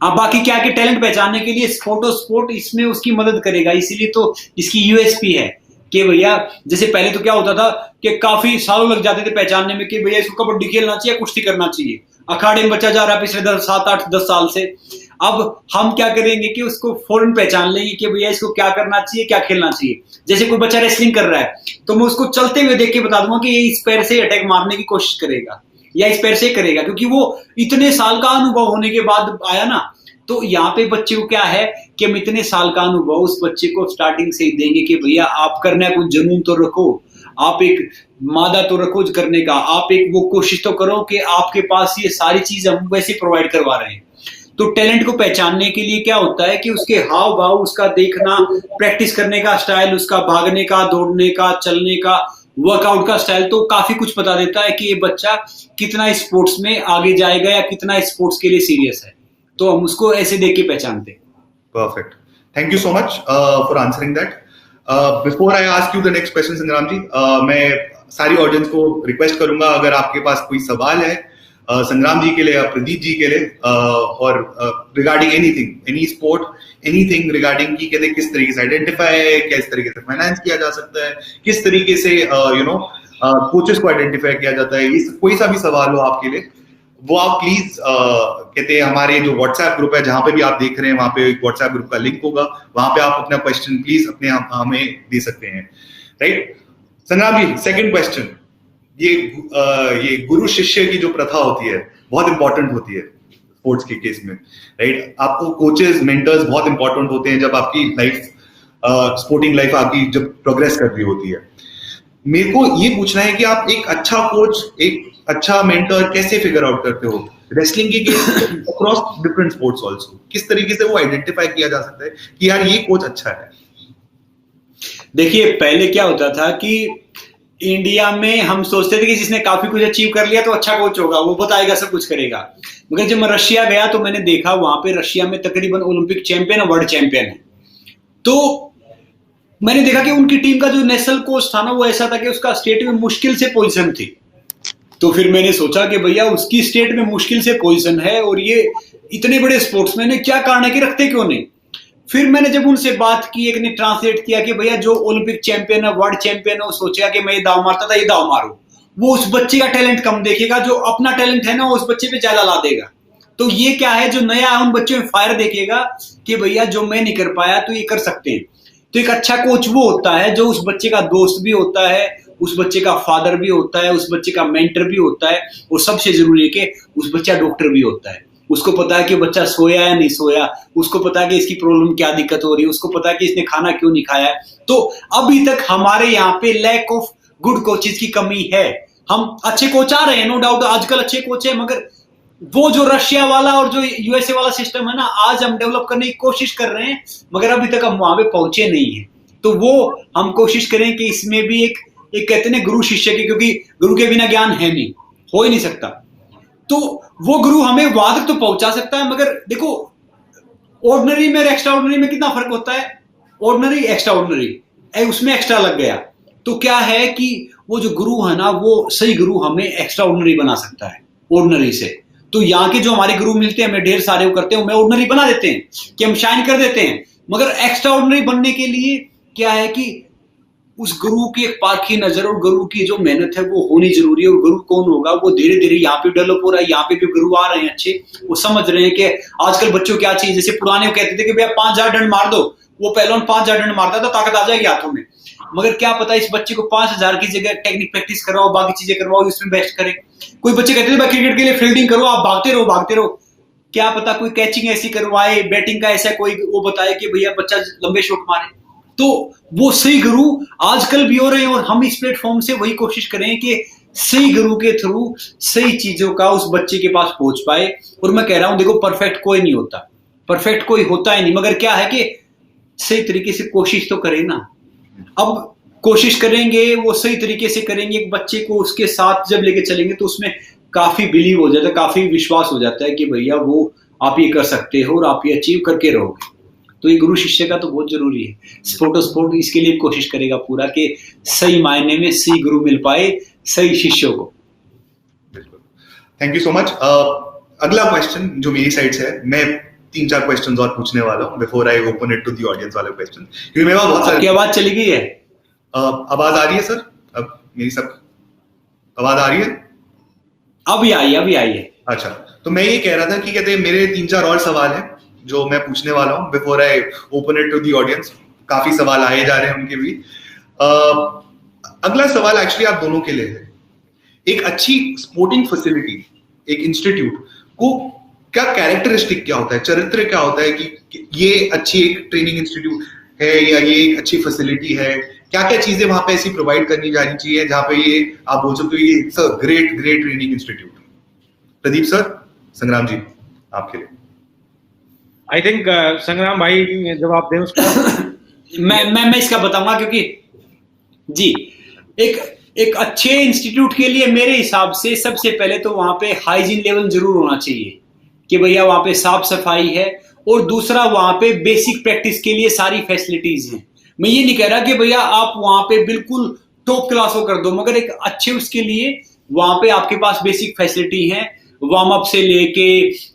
हाँ, बाकी क्या के टैलेंट पहचानने के लिए स्पोर्ट इसमें उसकी मदद करेगा, इसीलिए तो इसकी यूएसपी है कि भैया जैसे पहले तो क्या होता था कि काफी सालों लग जाते थे पहचानने में कि भैया इसको कबड्डी खेलना चाहिए, कुश्ती करना चाहिए, अखाड़े में बच्चा जा रहा है पिछले 7, 8, 10 साल से। अब हम क्या करेंगे कि उसको फौरन पहचान लेंगे कि भैया इसको क्या करना चाहिए, क्या खेलना चाहिए। जैसे कोई बच्चा रेसलिंग कर रहा है तो मैं उसको चलते हुए देख के बता दूंगा कि ये इस पैर से अटैक मारने की कोशिश करेगा या इस पैर से करेगा, क्योंकि वो इतने साल का अनुभव होने के बाद आया ना। तो यहाँ पे बच्चे को क्या है कि हम इतने साल का अनुभव उस बच्चे को स्टार्टिंग से ही देंगे कि भैया आप करना है, कुछ जुनून तो रखो, आप एक मादा तो रखो करने का, आप एक वो कोशिश तो करो कि आपके पास ये सारी चीज हम वैसे प्रोवाइड करवा रहे हैं। तो टैलेंट को पहचानने के लिए क्या होता है कि उसके हाव भाव, उसका देखना, प्रैक्टिस करने का स्टाइल, उसका भागने का, दौड़ने का, चलने का, वर्कआउट का स्टाइल, तो काफी कुछ बता देता है कि ये बच्चा कितना स्पोर्ट्स में आगे जाएगा या कितना स्पोर्ट्स के लिए सीरियस है। तो हम उसको ऐसे देख के पहचानते हैं। Perfect, thank you so much for answering that. Before I ask you the next question संग्राम जी, मैं सारी ऑडियंस को रिक्वेस्ट करूंगा अगर आपके पास कोई सवाल है संग्राम जी के लिए या प्रदीप जी के लिए, और regarding anything, any sport, anything regarding की कहते किस तरीके से आइडेंटिफाई, किस तरीके से फाइनेंस किया जा सकता है, किस तरीके से कोचेस को आइडेंटिफाई किया जाता है, कोई सा भी सवाल हो आपके लिए, वो आप प्लीज कहते हैं हमारे जो व्हाट्सएप ग्रुप है जहां पे भी आप देख रहे हैं वहां पे एक व्हाट्सएप ग्रुप का लिंक होगा, वहां पे आप अपना क्वेश्चन प्लीज अपने हमें दे सकते हैं। राइट संग्राम जी, सेकंड क्वेश्चन, ये गुरु शिष्य की जो प्रथा होती है बहुत इंपॉर्टेंट होती है स्पोर्ट्स के केस में। राइट, आपको कोचेस, मेंटर्स बहुत इंपॉर्टेंट होते हैं जब आपकी लाइफ, स्पोर्टिंग लाइफ आपकी जब प्रोग्रेस कर रही होती है। मेरे को ये पूछना है कि आप एक अच्छा कोच, एक अच्छा मेंटर कैसे फिगर आउट करते हो रेसलिंग के case across different sports also? किस तरीके से वो आइडेंटिफाई किया जा सकता है कि यार ये कोच अच्छा है? देखिए, पहले क्या होता था कि इंडिया में हम सोचते थे कि जिसने काफी कुछ अचीव कर लिया तो अच्छा कोच होगा, वो बताएगा, सब कुछ करेगा। मगर जब मैं रशिया गया तो मैंने देखा वहां पे रशिया में तकरीबन ओलंपिक चैंपियन और वर्ल्ड चैंपियन है। तो मैंने देखा कि उनकी टीम का जो नेशनल कोच था ना, वो ऐसा था कि उसका स्टेट में मुश्किल से पोजीशन थी। तो फिर मैंने सोचा कि भैया उसकी स्टेट में मुश्किल से पोजीशन है और ये इतने बड़े स्पोर्ट्समैन है, क्या कारण है कि रखते क्यों नहीं। फिर मैंने जब उनसे बात की, एक ने ट्रांसलेट किया कि भैया जो ओलंपिक चैंपियन है, वर्ल्ड चैंपियन है, वो सोचेगा कि मैं ये दाव मारता था, ये दाव मारो। वो उस बच्चे का टैलेंट कम देखेगा, जो अपना टैलेंट है ना उस बच्चे पे ज्यादा ला देगा। तो ये क्या है, जो नया है उन बच्चों में फायर देखेगा कि भैया जो मैं नहीं कर पाया तो ये कर सकते हैं। तो एक अच्छा कोच वो होता है जो उस बच्चे का दोस्त भी होता है, उस बच्चे का फादर भी होता है, उस बच्चे का मेंटर भी होता है, और सबसे जरूरी है कि उस बच्चा डॉक्टर भी होता है। उसको पता है कि बच्चा सोया या नहीं सोया, उसको पता है कि इसकी प्रॉब्लम क्या दिक्कत हो रही है, उसको पता है कि इसने खाना क्यों नहीं खाया है। तो अभी तक हमारे यहाँ पे लैक ऑफ गुड कोचेस की कमी है। हम अच्छे कोच आ रहे हैं, नो डाउट, आजकल अच्छे कोच है, मगर वो जो रशिया वाला और जो यूएसए वाला सिस्टम है ना, आज हम डेवलप करने की कोशिश कर रहे हैं, मगर अभी तक हम वहां पे पहुंचे नहीं है। तो वो हम कोशिश करें कि इसमें भी एक कहते हैं गुरु शिष्य की, क्योंकि गुरु के बिना ज्ञान है नहीं, हो ही नहीं सकता। तो वो गुरु हमें वहां तक तो पहुंचा सकता है, मगर देखो ऑर्डिनरी में एक्स्ट्रा ऑर्डिनरी में कितना फर्क होता है। ऑर्डिनरी, एक्स्ट्रा ऑर्डिनरी, उसमें एक्स्ट्रा लग गया। तो क्या है कि वो जो गुरु है ना, वो सही गुरु हमें एक्स्ट्रा ऑर्डिनरी बना सकता है ऑर्डिनरी से। तो यहाँ के जो हमारे गुरु मिलते हैं, हमें ढेर सारे वो करते हैं, हमें ऑर्डिनरी बना देते हैं कि हम शाइन कर देते हैं। मगर एक्स्ट्रा ऑर्डिनरी बनने के लिए क्या है कि उस गुरु की एक पारखी नजर और गुरु की जो मेहनत है वो होनी जरूरी है। और गुरु कौन होगा, वो धीरे धीरे यहाँ पे डेवलप हो रहा है। यहाँ पे भी गुरु आ रहे हैं अच्छे, वो समझ रहे हैं कि आजकल बच्चों क्या चाहिए। जैसे पुराने कहते थे कि भैया 5000 डंड मार दो, वो पहलवान 5000 डंड मारता था, ताकत आ जाएगी हाथों में। मगर क्या पता इस बच्चे को 5000 की जगह टेक्निक प्रैक्टिस करवाओ, बाकी चीजें करवाओ, इसमें बेस्ट करे। कोई बच्चे कहते थे क्रिकेट के लिए फील्डिंग करो, आप भागते रहो भागते रहो। क्या पता कोई कैचिंग ऐसी करवाए, बैटिंग का ऐसा कोई वो बताए कि भैया बच्चा लंबे शॉट मारे। तो वो सही गुरु आजकल भी हो रहे हैं, और हम इस प्लेटफॉर्म से वही कोशिश करें कि सही गुरु के थ्रू सही चीजों का उस बच्चे के पास पहुंच पाए। और मैं कह रहा हूं, देखो परफेक्ट कोई नहीं होता, परफेक्ट कोई होता ही नहीं, मगर क्या है कि सही तरीके से कोशिश तो करें ना। अब कोशिश करेंगे, वो सही तरीके से करेंगे, एक बच्चे को उसके साथ जब लेके चलेंगे तो उसमें काफी बिलीव हो जाता है, काफी विश्वास हो जाता है कि भैया वो आप ये कर सकते हो और आप ये अचीव करके रहोगे। तो ये गुरु शिष्य का तो बहुत जरूरी है। स्पोर्ट इसके लिए कोशिश करेगा पूरा कि सही मायने में सही गुरु मिल पाए सही शिष्यों को। थैंक यू सो मच अगला क्वेश्चन जो मेरी साइड से है, मैं 3-4 क्वेश्चंस और पूछने वाला हूँ before I open it to the audience वाले क्वेश्चन, क्योंकि मेरे पास बहुत सारी। आपकी आवाज चली गई है? आवाज आ रही है सर? अब मेरी सब आवाज आ रही है? अभी आई है। अच्छा, तो मैं ये कह रहा था कि कहते हैं मेरे 3-4 और सवाल हैं जो मैं पूछने वाला हूँ before I open it to the audience. काफी सवाल आए जा रहे हैं उनके भी। अगला सवाल एक्चुअली आप दोनों के लिए है। एक अच्छी स्पोर्टिंग फैसिलिटी, एक इंस्टीट्यूट को क्या कैरेक्टरिस्टिक क्या होता है, चरित्र क्या होता है कि ये अच्छी एक ट्रेनिंग इंस्टीट्यूट है या ये एक अच्छी फैसिलिटी है, क्या क्या चीजें वहां पे ऐसी प्रोवाइड करनी जानी चाहिए जहां पे ये आप बोल सकते हो ये it's a great training institute. Pradeep sir, संग्राम जी, आपके लिए। आई थिंक संग्राम भाई जवाब दें उसका। मैं इसका बताऊंगा, क्योंकि जी एक अच्छे इंस्टीट्यूट के लिए मेरे हिसाब से सबसे पहले तो वहां पे हाइजीन लेवल जरूर होना चाहिए कि भैया वहां पे साफ सफाई है, और दूसरा वहां पे बेसिक प्रैक्टिस के लिए सारी फैसिलिटीज हैं। मैं ये नहीं कह रहा कि भैया आप वहां पे बिल्कुल टॉप क्लास हो कर दो, मगर एक अच्छे उसके लिए वहां पे आपके पास बेसिक फैसिलिटी है, वार्म अप से लेके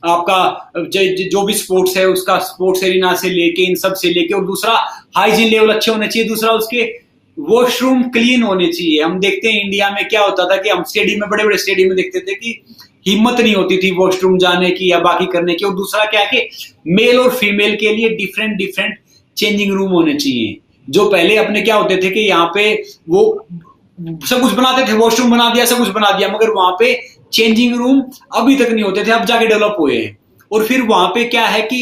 आपका जो भी स्पोर्ट्स है उसका स्पोर्ट्स एरिना से लेके इन सब से लेके, और दूसरा हाइजीन लेवल अच्छे होने चाहिए, दूसरा उसके वॉशरूम क्लीन होने चाहिए। हम देखते हैं इंडिया में क्या होता था कि हम स्टेडियम में, बड़े बड़े स्टेडियम में देखते थे कि हिम्मत नहीं होती थी वॉशरूम जाने की या बाकी करने की। और दूसरा क्या है कि मेल और फीमेल के लिए डिफरेंट चेंजिंग रूम होने चाहिए। जो पहले अपने क्या होते थे कि यहाँ पे वो सब कुछ बनाते थे, वॉशरूम बना दिया, सब कुछ बना दिया, मगर वहां पे चेंजिंग रूम अभी तक नहीं होते थे, अब जाके डेवलप हुए हैं। और फिर वहां पे क्या है कि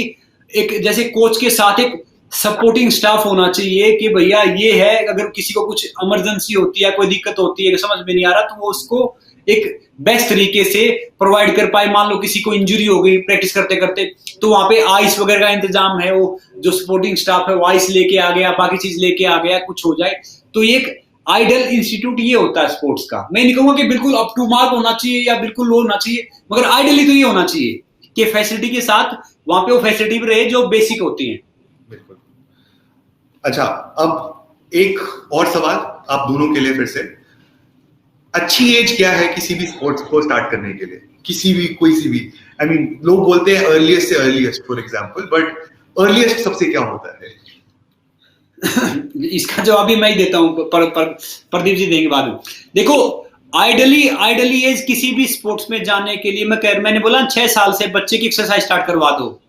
एक जैसे कोच के साथ एक सपोर्टिंग स्टाफ होना चाहिए कि भैया ये है, अगर किसी को कुछ इमरजेंसी होती है, कोई दिक्कत होती है, समझ में नहीं आ रहा, तो वो उसको एक बेस्ट तरीके से प्रोवाइड कर पाए। मान लो किसी को इंजरी हो गई प्रैक्टिस करते करते, तो वहां पे आइस वगैरह का इंतजाम है, वो जो सपोर्टिंग स्टाफ है वो आइस लेके आ गया, बाकी चीज लेके आ गया, कुछ हो जाए तो एक आइडल इंस्टीट्यूट ये होता है स्पोर्ट्स का। मैं नहीं कहूंगा कि बिल्कुल अप टू मार्क होना चाहिए या बिल्कुल लो होना चाहिए, मगर आइडली तो ये होना चाहिए कि फैसिलिटी के साथ वहां पे वो फैसिलिटी भी रहे जो बेसिक होती है। बिल्कुल। अच्छा, अब एक और सवाल आप दोनों के लिए फिर से, अच्छी एज क्या है किसी भी स्पोर्ट्स को स्टार्ट करने के लिए, किसी भी कोई सी भी, आई मीन लोग बोलते हैं अर्लीस्ट से earliest for example, but earliest सबसे क्या होता है? इसका जवाब भी मैं ही देता हूं, प्रदीप जी देंगे बाद में। देखो, आइडली एज किसी भी स्पोर्ट्स में जाने के लिए मैंने बोला 6 साल से बच्चे की एक्सरसाइज स्टार्ट करवा दो।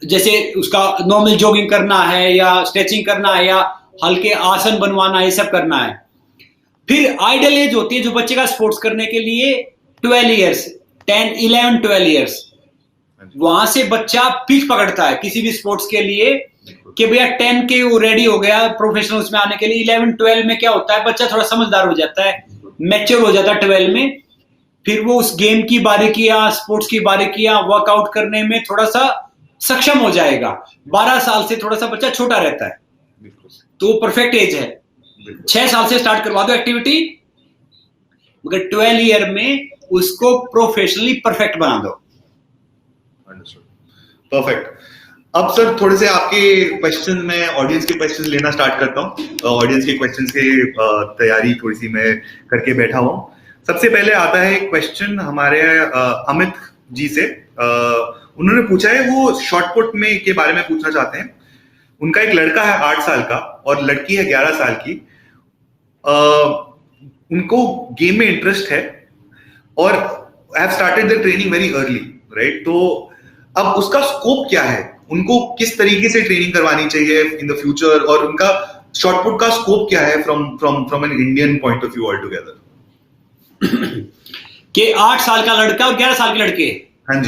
जैसे उसका नॉर्मल जॉगिंग करना है या स्ट्रेचिंग करना है या हल्के आसन बनवाना है, ये सब करना है। फिर आइडल एज होती है जो बच्चे का स्पोर्ट्स करने के लिए 12 ईयर्स, 10, 11, 12 ईयर्स। वहां से बच्चा पीक पकड़ता है किसी भी स्पोर्ट्स के लिए कि भैया 10 के वो रेडी हो गया प्रोफेशनल्स में आने के लिए। 11, 12 में क्या होता है, बच्चा थोड़ा समझदार हो जाता है, मैच्योर हो जाता है 12 में। फिर वो उस गेम की बारीकियां, स्पोर्ट्स की बारीकियां वर्कआउट करने में थोड़ा सा सक्षम हो जाएगा। 12 साल से थोड़ा सा बच्चा छोटा रहता है, तो परफेक्ट एज है। 6 साल से स्टार्ट करवा दो एक्टिविटी, मगर 12 ईयर में उसको प्रोफेशनली परफेक्ट बना दो। परफेक्ट। अब सर थोड़े से आपके क्वेश्चन, मैं ऑडियंस के क्वेश्चन लेना स्टार्ट करता हूँ। ऑडियंस के क्वेश्चन की तैयारी थोड़ी सी मैं करके बैठा हूँ। सबसे पहले आता है क्वेश्चन हमारे अमित जी से। उन्होंने पूछा है, वो शॉटपुट में के बारे में पूछना चाहते हैं। उनका एक लड़का है 8 साल का और लड़की है 11 साल की। उनको गेम में इंटरेस्ट है और have started the training very early, right? तो अब उसका स्कोप क्या है, उनको किस तरीके से ट्रेनिंग करवानी चाहिए इन द फ्यूचर, और उनका शॉटपुट का स्कोप क्या है from an Indian point of view all together? कि 8 साल का लड़का और 11 साल के लड़के। हाँ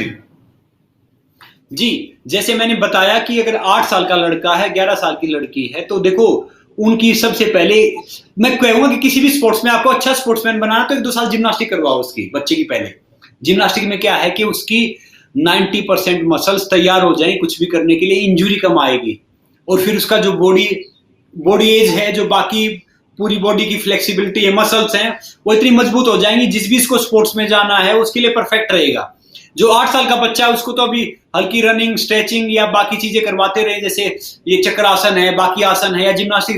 जी, जैसे मैंने बताया कि अगर 8 साल का लड़का है, 11 साल की लड़की है, तो देखो उनकी सबसे पहले मैं कहूंगा कि किसी भी स्पोर्ट्स में आपको अच्छा स्पोर्ट्समैन बनाना तो 1-2 साल जिम्नास्टिक करवाओ उसकी बच्चे की। पहले जिम्नास्टिक में क्या है कि उसकी 90% मसल्स तैयार हो जाए कुछ भी करने के लिए, इंजुरी कम आएगी, और फिर उसका जो बॉडी एज है, जो बाकी पूरी बॉडी की फ्लेक्सिबिलिटी है, मसल्स हैं, वो इतनी मजबूत हो जाएंगी, जिस भी इसको स्पोर्ट्स में जाना है उसके लिए परफेक्ट रहेगा। जो 8 साल का बच्चा है उसको तो अभी हल्की रनिंग, स्ट्रेचिंग या बाकी चीजें करवाते रहे, जैसे ये चक्रासन है, बाकी आसन है, या जिम्नास्टिक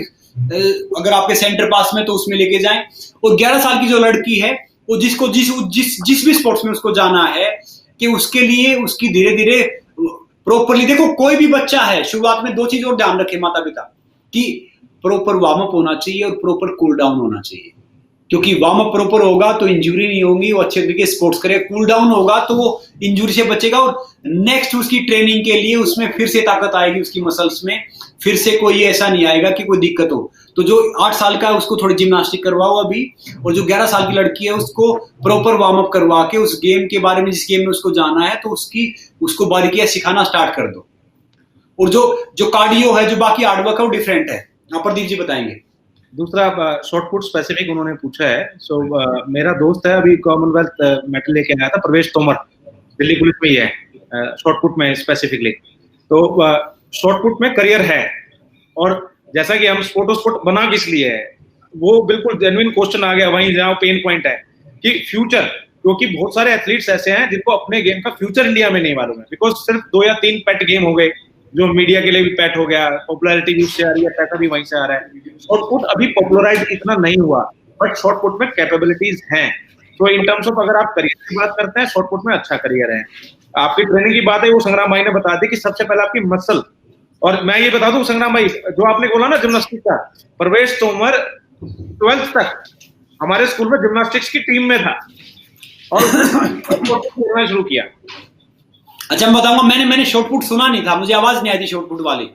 अगर आपके सेंटर पास में तो उसमें लेके जाएं। और 11 साल की जो लड़की है वो जिस भी स्पोर्ट्स में उसको जाना है, कि उसके लिए उसकी धीरे धीरे प्रॉपरली, देखो कोई भी बच्चा है, शुरुआत में 2 चीज और ध्यान रखे माता पिता कि प्रॉपर वार्म अप होना चाहिए और प्रॉपर कूल डाउन होना चाहिए, क्योंकि वार्म अप प्रॉपर होगा तो इंजरी नहीं होगी, वो अच्छे तरीके स्पोर्ट्स करेगा। कूल डाउन होगा तो वो इंजरी से बचेगा और नेक्स्ट उसकी ट्रेनिंग के लिए उसमें फिर से ताकत आएगी, उसकी मसल्स में फिर से कोई ऐसा नहीं आएगा कि कोई दिक्कत हो। तो जो 8 साल का है उसको थोड़ी जिम्नास्टिक करवाओ अभी, और जो 11 साल की लड़की है उसको प्रॉपर वार्म अप करवा के उस गेम के बारे में, जिस गेम में उसको जाना है, तो उसको बारीकियां सिखाना स्टार्ट कर दो। और जो कार्डियो है, जो बाकी हार्डवर्क है, वो डिफरेंट है। प्रदीप जी बताएंगे। दूसरा शॉर्ट पुट स्पेसिफिक उन्होंने पूछा है। मेरा दोस्त है, अभी कॉमनवेल्थ मेडल लेके आया था, प्रवेश तोमर, दिल्ली पुलिस में ही है, शॉर्ट पुट में स्पेसिफिकली। तो शॉर्ट पुट में करियर है, और जैसा कि हम स्पोर्ट बना किस लिए है, वो बिल्कुल जेन्युइन क्वेश्चन आ गया वहीं जहाँ पेन पॉइंट है कि फ्यूचर, क्योंकि बहुत सारे एथलीट्स ऐसे हैं जिनको अपने गेम का फ्यूचर इंडिया में नहीं मालूम है, बिकॉज सिर्फ 2 या 3 पेट गेम हो गए, जो मीडिया के लिए भी पेट हो गया, पॉपुलैरिटी भी उससे आ रही है, पैसा भी वहीं से आ रहा है। शॉर्ट पुट अभी पॉपुलराइज इतना नहीं हुआ, बट शॉर्ट पुट में कैपेबिलिटीज हैं। तो इन टर्म्स ऑफ अगर आप करियर की बात करते हैं, शॉर्ट पुट में अच्छा करियर है। आपकी ट्रेनिंग की बात है, वो संग्राम भाई ने बता दी कि सबसे पहले आपकी मसल, और मैं ये बता दूं संग्राम भाई, जो आपने बोला ना जिम्नास्टिक का, प्रवेश तोमर 12th तक हमारे स्कूल में जिम्नास्टिक्स की टीम में था और शुरू किया। अच्छा, मैं बताऊंगा, मैंने शॉर्टपुट सुना नहीं था, मुझे आवाज नहीं आई थी शॉर्टपुट वाली।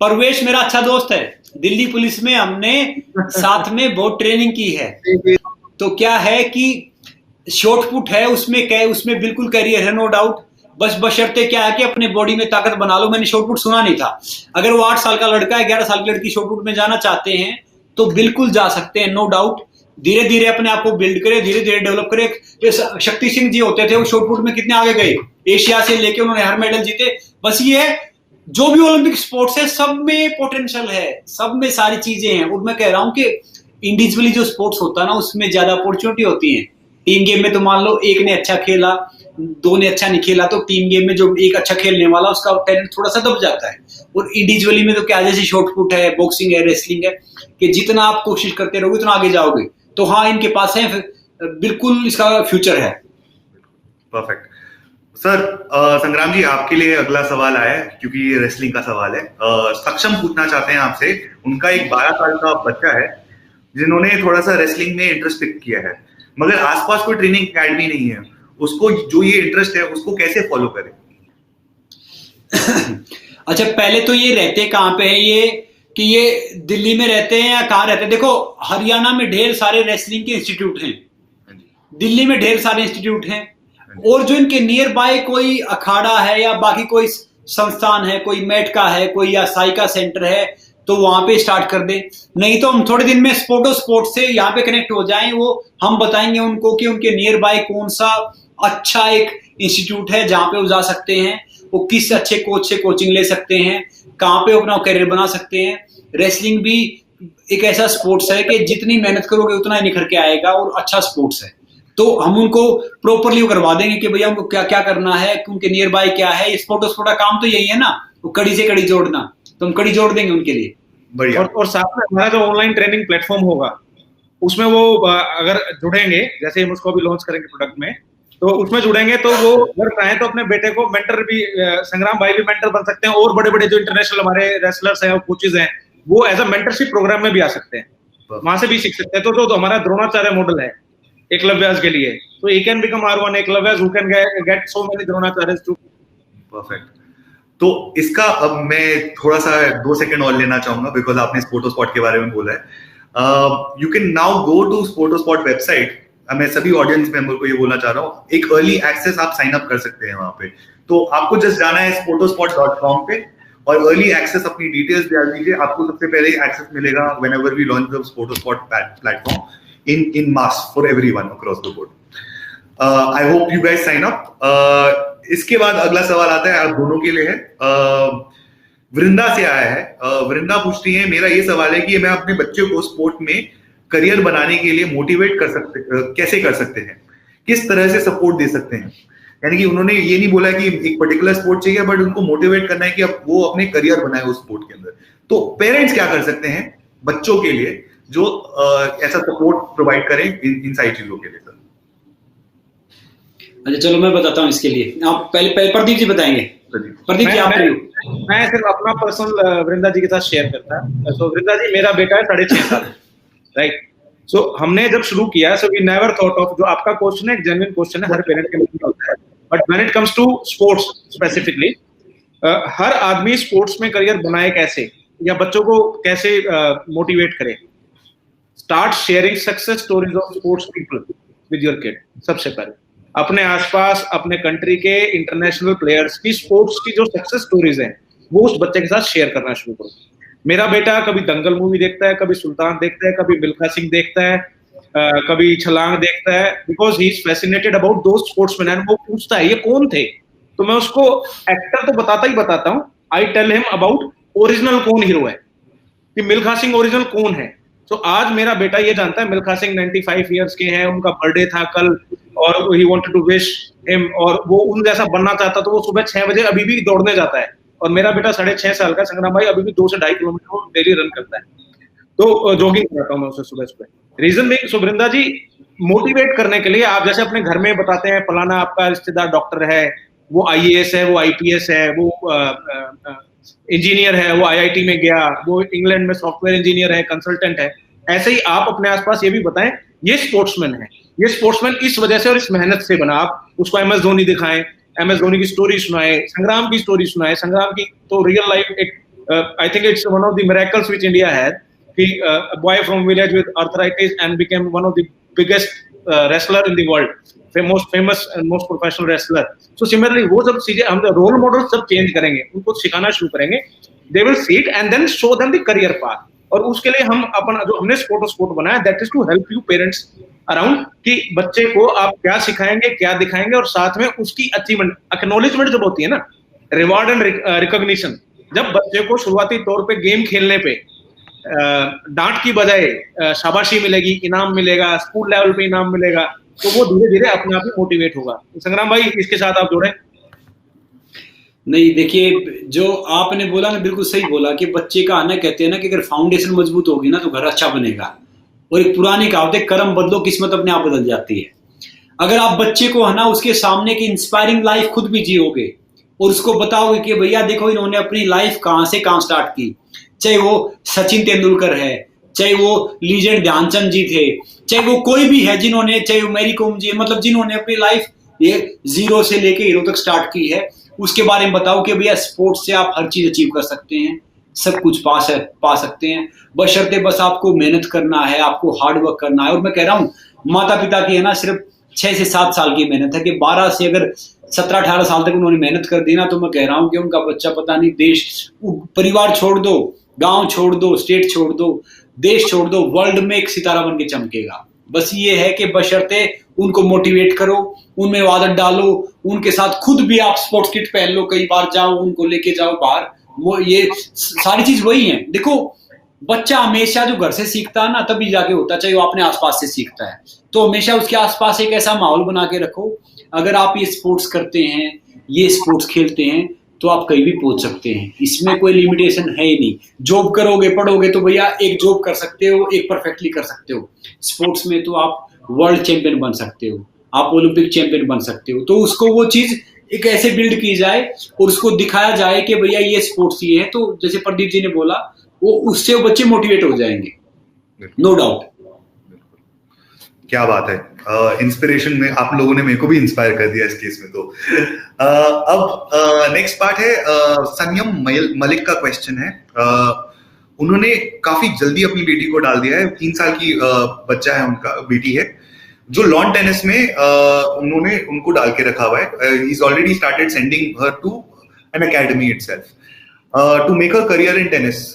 परवेश मेरा अच्छा दोस्त है, दिल्ली पुलिस में हमने साथ में बहुत ट्रेनिंग की है। तो क्या है कि शॉर्टपुट है, उसमें बिल्कुल करियर है, नो डाउट। बस बशर्ते क्या है कि अपने बॉडी में ताकत बना लो। मैंने शॉर्टपुट सुना नहीं था। अगर वो 8 साल का लड़का है, 11 साल की लड़की शॉर्टपुट में जाना चाहते हैं तो बिल्कुल जा सकते हैं, नो डाउट। धीरे धीरे अपने आप को बिल्ड करे, धीरे धीरे डेवलप करे। शक्ति सिंह जी होते थे, वो शॉर्टपुट में कितने आगे गए, एशिया से लेके उन्होंने हर मेडल जीते। बस ये है, जो भी ओलंपिक स्पोर्ट्स है सब में पोटेंशियल है, सब में सारी चीजें हैं। और मैं कह रहा हूं कि इंडिविजुअली जो स्पोर्ट्स होता है ना, उसमें ज्यादा अपॉर्चुनिटी होती है। टीम गेम में तो मान लो एक ने अच्छा खेला, 2 ने अच्छा नहीं खेला, तो टीम गेम में जो एक अच्छा खेलने वाला उसका टैलेंट थोड़ा सा दब जाता है। और इंडिविजुअली में तो क्या, जैसे शॉर्टपुट है, बॉक्सिंग है, रेसलिंग है, कि जितना आप कोशिश करते रहोगे उतना आगे जाओगे। तो हाँ, इनके पास है, बिल्कुल इसका फ्यूचर है। Perfect sir. संग्राम जी, आपके लिए अगला सवाल आया है, क्योंकि ये रेसलिंग का सवाल है। सक्षम पूछना चाहते हैं आपसे, उनका एक 12 साल का बच्चा है जिन्होंने थोड़ा सा रेसलिंग में इंटरेस्ट पिक किया है, मगर आसपास कोई ट्रेनिंग एकेडमी नहीं है। उसको जो ये इंटरेस्ट है उसको कैसे फॉलो करे? अच्छा, पहले तो ये रहते कहाँ पे है, ये दिल्ली में रहते हैं या कहाँ रहते हैं? देखो, हरियाणा में ढेर सारे रेसलिंग के इंस्टीट्यूट हैं, दिल्ली में ढेर सारे इंस्टीट्यूट हैं, और जो इनके नियर बाय कोई अखाड़ा है या बाकी कोई संस्थान है, कोई मेट का है, कोई या साई का सेंटर है, तो वहां पे स्टार्ट कर दे। नहीं तो हम थोड़े दिन में स्पोर्ट से यहाँ पे कनेक्ट हो जाएं, वो हम बताएंगे उनको कि उनके नियर बाय कौन सा अच्छा एक इंस्टीट्यूट है जहाँ पे वो जा सकते हैं, वो किस अच्छे कोच से कोचिंग ले सकते हैं, कहाँ पे अपना करियर बना सकते हैं। रेसलिंग भी एक ऐसा स्पोर्ट्स है कि जितनी मेहनत करोगे उतना ही निखर के आएगा, और अच्छा स्पोर्ट्स है। तो हम उनको प्रॉपरली करवा देंगे कि भैया उनको क्या क्या करना है, उनके नियर बाय क्या है। स्पोर्ट्स का काम तो यही है ना, वो कड़ी से कड़ी जोड़ना, तो हम कड़ी जोड़ देंगे उनके लिए। और साथ में हमारा जो ऑनलाइन ट्रेनिंग प्लेटफॉर्म होगा, उसमें वो अगर जुड़ेंगे, जैसे हम उसको भी लॉन्च करेंगे प्रोडक्ट में, तो उसमें जुड़ेंगे तो वो अगर चाहें तो अपने बेटे को मेंटर भी, संग्राम भाई भी मेंटर बन सकते हैं, और बड़े बड़े जो इंटरनेशनल हमारे रेसलर्स हैं और कोचेज हैं, वो एज अ मेंटरशिप प्रोग्राम में भी आ सकते हैं, वहां से भी सीख सकते हैं। तो हमारा द्रोणाचार्य मॉडल है एकलव्यास के लिए, तो he can become R1 एकलव्यास, who can get so many द्रोणाचार्यस too। Perfect. तो इसका अब मैं थोड़ा सा 2 सेकंड और लेना चाहूंगा, बिकॉज आपने स्पोर्टोस्पॉट के बारे में बोला है। You can now go to Sportospot website. मैं सभी ऑडियंस मेंबर को ये बोलना चाह रहा हूँ, एक अर्ली एक्सेस आप साइन अप कर सकते हैं वहां पे। तो आपको जस्ट जाना है sportospot.com पे और अर्ली एक्सेस अपनी डिटेल्स डाल दीजिए। आपको सबसे पहले एक्सेस मिलेगा whenever we launch the Sportospot platform in mass for everyone across the board. I hope you guys sign up. इसके बाद अगला सवाल आता है, आप दोनों के लिए है। वृंदा से आया है। वृंदा पूछती है, मेरा ये सवाल है कि मैं अपने बच्चे को स्पोर्ट में करियर बनाने के लिए मोटिवेट कैसे कर सकते हैं, किस तरह से सपोर्ट दे सकते हैं? यानी कि उन्होंने ये नहीं बोला कि एक पर्टिकुलर स्पोर्ट चाहिए, बट उनको मोटिवेट करना है कि अब वो अपने करियर बनाए उस स्पोर्ट के अंदर। तो पेरेंट्स क्या कर सकते हैं बच्चों के लिए जो ऐसा सपोर्ट प्रोवाइड करें इन सारी चीजों के लिए? सर अच्छा चलो मैं बताता हूँ इसके लिए। आप पहले प्रदीप जी बताएंगे। प्रदीप जी आप मैं सिर्फ अपना पर्सनल वृंदा जी के साथ शेयर करता है। सो वृंदा जी मेरा बेटा है 6.5 साल, राइट। सो हमने जब शुरू किया, so we never thought of, जो आपका क्वेश्चन है एक जेन्युइन क्वेश्चन है, हर पेरेंट के मन में होता है, but when it comes to sports specifically, हर आदमी स्पोर्ट्स में करियर बनाए कैसे, या बच्चों को कैसे मोटिवेट करे। Start sharing success stories of sports people with your kid. सबसे पहले अपने आसपास अपने कंट्री के इंटरनेशनल प्लेयर्स की स्पोर्ट्स की जो सक्सेस स्टोरीज हैं वो उस बच्चे के साथ शेयर करना शुरू करो। मेरा बेटा कभी दंगल मूवी देखता है, कभी सुल्तान देखता है, कभी मिल्खा सिंह देखता है, कभी छलांग देखता है, because he is fascinated about those sportsman, and वो पूछता है ये कौन थे, तो मैं उसको एक्टर तो बताता ही बताता हूँ, I tell him about original कौन हीरो है, कि मिल्खा सिंह ओरिजिनल कौन है। तो आज मेरा बेटा ये जानता है मिल्खा सिंह 95 इयर्स के हैं, उनका बर्थडे था कल, और he wanted to wish him, और वो उन जैसा बनना चाहता, तो वो सुबह 6 बजे अभी भी दौड़ने जाता है। और मेरा बेटा 6.5 साल का संग्राम भाई अभी भी 2 से 2.5 किलोमीटर डेली रन करता है, तो जॉगिंग कराता हूँ मैं उसे सुबह सुबह। रीजन भी सुवृंदा जी, मोटिवेट करने के लिए आप जैसे अपने घर में बताते हैं फलाना आपका रिश्तेदार डॉक्टर है, वो IAS है, वो IPS है, वो इंजीनियर है, वो IIT में गया, वो इंग्लैंड में सॉफ्टवेयर इंजीनियर है, कंसल्टेंट है, ऐसे ही आप अपने आसपास ये भी बताएं ये स्पोर्ट्समैन है, ये स्पोर्ट्समैन इस वजह से और इस मेहनत से बना। आप उसको MS धोनी दिखाएं, MS धोनी की स्टोरी सुनाए, संग्राम की स्टोरी सुनाए। संग्राम की तो रियल लाइफ एक, I think it's one of the miracles which India had, कि a boy from village with arthritis and became one of the biggest wrestler in the world, most famous and most professional wrestler. So similarly वो सब चीजें हम role model सब change करेंगे, उनको सिखाना शुरू करेंगे, they will see it and then show them the career path. और उसके लिए हम अपना जो हमने स्पोर्ट बनाया, that is to help you parents around, कि बच्चे को आप क्या सिखाएंगे, क्या दिखाएंगे, और साथ में उसकी अचीवमेंट, एक्नॉलेजमेंट जब होती है ना, रिवॉर्ड एंड रिकॉग्निशन, जब बच्चे को शुरुआती तौर पे गेम खेलने पे डांट की बजाय शाबाशी मिलेगी, इनाम मिलेगा, स्कूल लेवल पे इनाम मिलेगा, तो वो धीरे धीरे अपने आप ही मोटिवेट होगा। संग्राम भाई इसके साथ आप जोड़ें। नहीं देखिए, जो आपने बोला ना बिल्कुल सही बोला, कि बच्चे का आना, कहते हैं ना कि अगर फाउंडेशन मजबूत होगी ना तो घर अच्छा बनेगा। और एक पुरानी कहावत है, कर्म बदलो किस्मत अपने आप बदल जाती है। अगर आप बच्चे को है ना उसके सामने की इंस्पायरिंग लाइफ खुद भी जियोगे और उसको बताओगे कि भैया देखो इन्होंने अपनी लाइफ कहां से कहां स्टार्ट की, चाहे वो सचिन तेंदुलकर है, चाहे वो लीजेंड ध्यानचंद जी थे, चाहे वो कोई भी है जिन्होंने, चाहे वो मैरी कॉम जी, मतलब जिन्होंने अपनी लाइफ ये 0 से लेके हीरो तक स्टार्ट की है, उसके बारे में बताओ कि भैया स्पोर्ट्स से आप हर चीज अचीव कर सकते हैं, सब कुछ पा सकते हैं, बशर्ते बस आपको मेहनत करना है, आपको हार्ड वर्क करना है। और मैं कह रहा हूँ माता पिता की है ना सिर्फ 6 से 7 साल की मेहनत है, कि 12 से अगर 17-18 साल तक उन्होंने मेहनत कर दी ना, तो मैं कह रहा हूँ कि उनका बच्चा पता नहीं, देश, परिवार छोड़ दो, गांव छोड़ दो, स्टेट छोड़ दो, देश छोड़ दो, वर्ल्ड में एक सितारा बन के चमकेगा। बस ये है कि बशर्ते उनको मोटिवेट करो, उनमें आदत डालो, उनके साथ खुद भी आप स्पोर्ट्स किट पहन लो, कई बार जाओ, उनको लेके जाओ बाहर, वो ये सारी चीज वही है। देखो बच्चा हमेशा जो घर से सीखता है ना तभी जाके होता, चाहे वो अपने आसपास से सीखता है, तो हमेशा उसके आसपास एक ऐसा माहौल बना के रखो। अगर आप ये स्पोर्ट्स करते हैं, ये स्पोर्ट्स खेलते हैं, तो आप कहीं भी पहुंच सकते हैं, इसमें कोई लिमिटेशन है ही नहीं। जॉब करोगे, पढ़ोगे तो भैया एक जॉब कर सकते हो, एक परफेक्टली कर सकते हो। स्पोर्ट्स में तो आप वर्ल्ड चैंपियन बन सकते हो, आप ओलंपिक चैंपियन बन सकते हो। तो उसको वो चीज एक ऐसे बिल्ड की जाए और उसको दिखाया जाए कि भैया ये स्पोर्ट्स ये है, तो जैसे प्रदीप जी ने बोला, वो उससे वो बच्चे मोटिवेट हो जाएंगे, नो डाउट। क्या बात है, इंस्पिरेशन में आप लोगों ने मेरे को भी इंस्पायर कर दिया इस केस में। तो अब नेक्स्ट पार्ट है, सनियम मलिक का क्वेश्चन है। उन्होंने काफी जल्दी अपनी बेटी को डाल दिया है, 3 साल की बच्चा है उनका, बेटी है, जो लॉन टेनिस में उन्होंने उनको डाल के रखा हुआ है। He is already started sending her to an academy itself to make a career in tennis.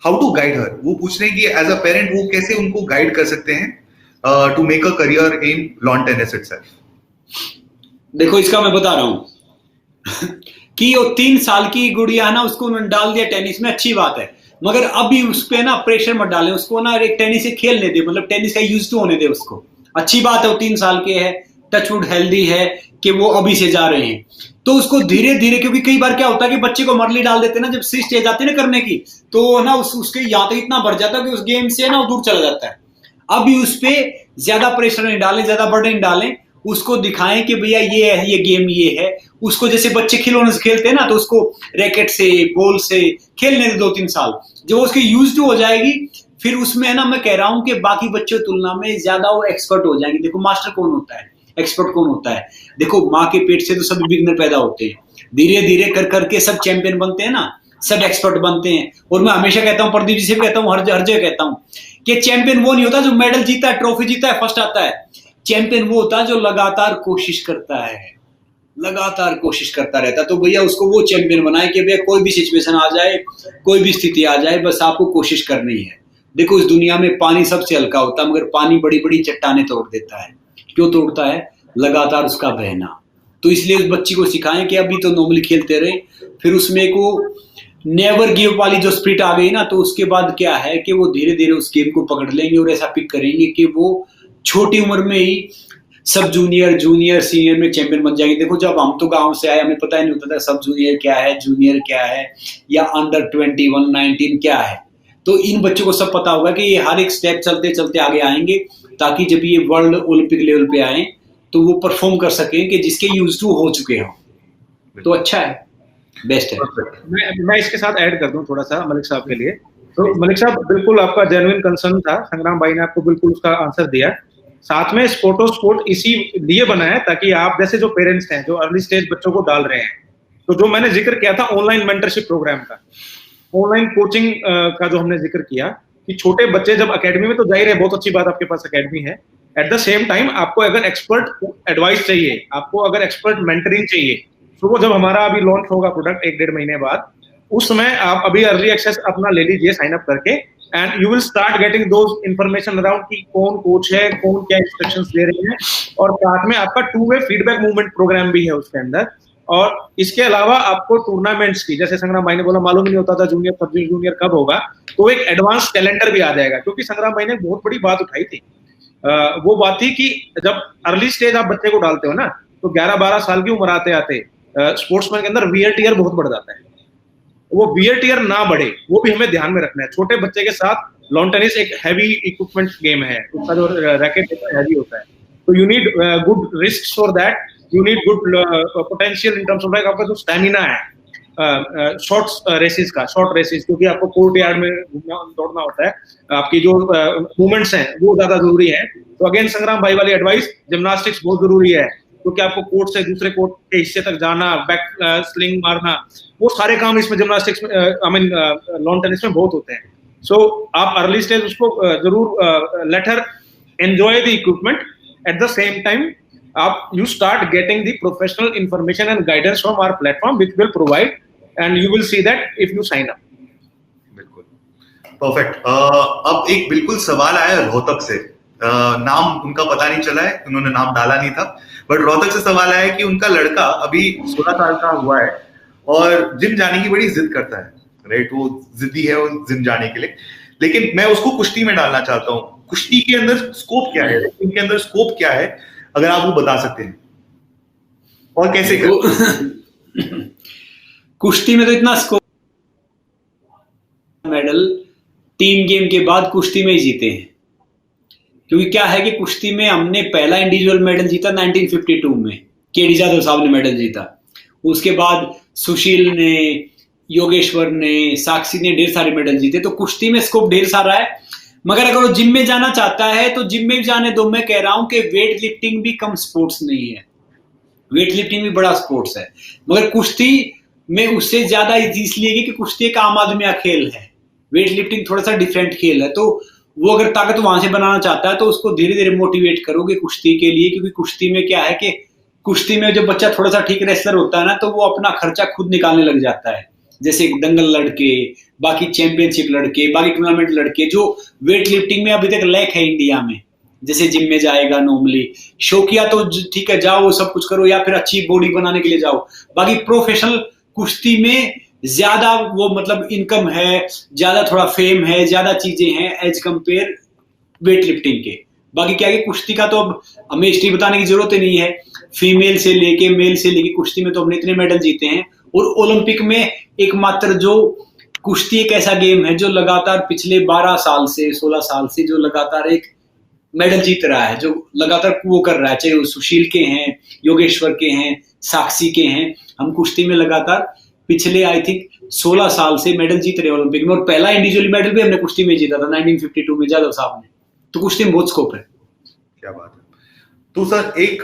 How to guide her? वो पूछ रहे हैं कि एज अ पेरेंट वो कैसे उनको गाइड कर सकते हैं to make a career in lawn tennis itself. देखो इसका मैं बता रहा हूं कि वो 3 साल की गुड़िया है ना, उसको उन्होंने डाल दिया टेनिस में, अच्छी बात है, मगर अभी उस पे ना प्रेशर मत डालें, उसको ना एक टेनिस से खेलने दे, मतलब टेनिस का यूज टू होने दे उसको। अच्छी बात है वो 3 साल के है, टचवुड हेल्दी है कि वो अभी से जा रहे हैं, तो उसको धीरे धीरे, क्योंकि कई बार क्या होता है कि बच्चे को मरली डाल देते हैं ना, जब सी स्टेज आती है ना करने की, तो ना उसके यहाँ तक इतना बढ़ जाता है कि उस गेम से ना दूर चला जाता है। अभी उस पे ज्यादा प्रेशर नहीं डालें, ज्यादा बर्डन नहीं डालें, उसको दिखाएं कि भैया ये है, ये गेम ये है। उसको जैसे बच्चे खिलौने से खेलते हैं ना, तो उसको रैकेट से, बॉल से खेलने दे 2-3 साल, जब उसके यूज हो जाएगी, फिर उसमें है ना, मैं कह रहा हूं कि बाकी बच्चों की तुलना में ज्यादा वो एक्सपर्ट हो जाएंगे। देखो मास्टर कौन होता है, एक्सपर्ट कौन होता है? देखो माँ के पेट से तो सभी बिगनर पैदा होते हैं, धीरे धीरे कर करके सब चैंपियन बनते हैं ना, सब एक्सपर्ट बनते हैं। और मैं हमेशा कहता हूँ, प्रदीप जी से भी कहता हूँ, हर जगह कहता हूँ कि चैंपियन वो नहीं होता जो मेडल जीता है, ट्रॉफी जीता है, फर्स्ट आता है। चैंपियन वो होता है जो लगातार कोशिश करता है, लगातार कोशिश करता रहता है। तो भैया उसको वो चैंपियन बनाए कि भैया कोई भी सिचुएशन आ जाए, कोई भी स्थिति आ जाए, बस आपको कोशिश करनी है। देखो इस दुनिया में पानी सबसे हल्का होता है, मगर पानी बड़ी बड़ी चट्टानें तोड़ देता है। क्यों तोड़ता है? लगातार उसका बहना। तो इसलिए उस बच्ची को सिखाएं कि अभी तो नॉर्मली खेलते रहे, फिर उसमें को नेवर गिव वाली जो स्पिरिट आ गई ना, तो उसके बाद क्या है कि वो धीरे धीरे उस गेम को पकड़ लेंगे और ऐसा पिक करेंगे कि वो छोटी उम्र में ही सब जूनियर, जूनियर, सीनियर में चैंपियन बन जाएंगे। देखो जब हम तो गांव से आए, हमें पता ही नहीं होता था सब जूनियर क्या है, जूनियर क्या है, या अंडर 21, 19 क्या है। तो इन बच्चों को सब पता होगा कि ये हर एक स्टेप चलते चलते आगे आएंगे, ताकि जब ये वर्ल्ड ओलंपिक लेवल पे आए तो वो परफॉर्म कर सकें कि जिसके यूज टू हो चुके हों। तो अच्छा है, बेस्ट है। मैं इसके साथ ऐड कर दूं थोड़ा सा मलिक साहब के लिए। तो मलिक साहब, बिल्कुल आपका जेन्युइन कंसर्न था, संग्राम भाई ने आपको बिल्कुल उसका आंसर दिया। साथ में स्पोर्ट इसी लिए बना है ताकि आप जैसे जो पेरेंट्स हैं जो अर्ली स्टेज बच्चों को डाल रहे हैं, तो जो मैंने जिक्र किया था ऑनलाइन मेंटरशिप प्रोग्राम का, ऑनलाइन कोचिंग का जो हमने जिक्र किया कि छोटे बच्चे जब एकेडमी में, तो जाहिर है बहुत अच्छी बात आपके पास एकेडमी है। एट द सेम टाइम आपको अगर एक्सपर्ट एडवाइस चाहिए, आपको अगर एक्सपर्ट मेंटरिंग चाहिए, तो वो जब हमारा अभी लॉन्च होगा प्रोडक्ट 1-1.5 महीने बाद, उस समय आप अभी अर्ली एक्सेस अपना ले लीजिए साइन अप करके, and you will start getting those information around कि कौन कोच है, कौन क्या इंस्ट्रक्शंस दे रहे हैं, और साथ में आपका 2 वे फीडबैक मूवमेंट प्रोग्राम भी है उसके अंदर। और इसके अलावा आपको टूर्नामेंट्स की, जैसे संग्राम भाई ने बोला मालूम नहीं होता था जूनियर, सब जूनियर कब होगा, तो एक एडवांस कैलेंडर भी आ जाएगा। क्योंकि संग्राम भाई ने बहुत बड़ी बात उठाई थी, वो बात थी कि जब अर्ली स्टेज आप बच्चे को डालते हो ना, तो 11-12 साल की उम्र आते आते स्पोर्ट्समैन के अंदर वियर टियर बहुत बढ़ जाता है। वो वियर टियर ना बढ़े, वो भी हमें ध्यान में रखना है। छोटे बच्चे के साथ लॉन टेनिस एक हैवी इक्विपमेंट गेम है, उसका जो रैकेट है हैवी होता है, तो you need good risk for that, you need good potential in terms of like आपका जो स्टैमिना है शॉर्ट रेसेस, क्योंकि आपको कोर्ट यार्ड में दौड़ना होता है, आपकी जो मूवमेंट्स हैं वो ज्यादा जरूरी है। तो अगेन संग्राम भाई वाली एडवाइस, जिम्नास्टिक्स बहुत जरूरी है, क्योंकि आपको कोर्ट से दूसरे कोर्ट के हिस्से तक जाना, बैक स्लिंग मारना, वो सारे काम इसमें जिम्नास्टिक्स में, आई मीन लॉन टेनिस में बहुत होते हैं। सो आप अर्ली स्टेज उसको जरूर let her enjoy the equipment, at the same time आप you start getting the professional information and guidance from our platform which will provide, and you will see that if you sign up. बिल्कुल perfect. अब एक बिल्कुल सवाल आया रोहतक से, नाम उनका पता नहीं चला है, उन्होंने नाम डाला नहीं था, बट रोहतक से सवाल आया कि उनका लड़का अभी 16 साल का हुआ है और जिम जाने की बड़ी जिद करता है, राइट, वो जिद्दी है वो जिम जाने के लिए, लेकिन मैं उसको कुश्ती में डालना चाहता हूँ। कुश्ती के अंदर स्कोप क्या है, इनके अंदर स्कोप क्या है, अगर आप वो बता सकते हैं, और कैसे करें? कुश्ती में तो इतना स्कोप, मेडल टीम गेम के बाद कुश्ती में ही जीते हैं, क्योंकि क्या है कि कुश्ती में हमने पहला इंडिविजुअल मेडल जीता 1952 में, केडी जाधव साहब ने मेडल जीता। उसके बाद सुशील ने, योगेश्वर ने, साक्षी ने ढेर सारे मेडल जीते। तो कुश्ती में स्कोप ढेर सारा है, मगर अगर वो जिम में जाना चाहता है तो जिम में भी जाने दो। मैं कह रहा हूं कि वेट लिफ्टिंग भी कम स्पोर्ट्स नहीं है, वेट लिफ्टिंग भी बड़ा स्पोर्ट्स है, मगर कुश्ती में उससे ज्यादा इसलिए कि कुश्ती एक आम आदमी का खेल है, वेट लिफ्टिंग थोड़ा सा डिफरेंट खेल है। तो वो अगर ताकत वहां से बनाना चाहता है तो उसको धीरे धीरे मोटिवेट करोगे कुश्ती के लिए, क्योंकि कुश्ती में क्या है कि कुश्ती में जब बच्चा थोड़ा सा ठीक रेसलर होता है ना, तो वो अपना खर्चा खुद निकालने लग जाता है। जैसे दंगल लड़के, बाकी चैंपियनशिप लड़के, बाकी टूर्नामेंट लड़के, जो वेट लिफ्टिंग में अभी तक लैक है इंडिया में, जैसे जिम में जाएगा नॉर्मली, शौकिया तो ठीक है जाओ सब कुछ करो, या फिर अच्छी बॉडी बनाने के लिए जाओ, बाकी प्रोफेशनल कुश्ती में ज्यादा वो मतलब इनकम है, ज्यादा थोड़ा फेम है, ज्यादा चीजें हैं एज कंपेयर वेट लिफ्टिंग के। बाकी क्या है कि कुश्ती का तो अब हमें हिस्ट्री बताने की जरूरत ही नहीं है, फीमेल से लेके मेल से लेके कुश्ती में तो हमने इतने मेडल जीते हैं। और ओलंपिक में एकमात्र जो कुश्ती एक ऐसा गेम है जो लगातार पिछले 12 साल से 16 साल से जो लगातार एक मेडल जीत रहा है, जो लगातार वो कर रहा है, चाहे वो सुशील के हैं, योगेश्वर के हैं, साक्षी के हैं। हम कुश्ती में लगातार पिछले आई थिंक 16 साल से मेडल जीत रहे हैं ओलंपिक में, और पहला इंडिविजुअल मेडल भी हमने कुश्ती में जीता था 1952 में जादव साहब ने। तो कुश्ती में बहुत स्कोप है। क्या बात है। तो सर एक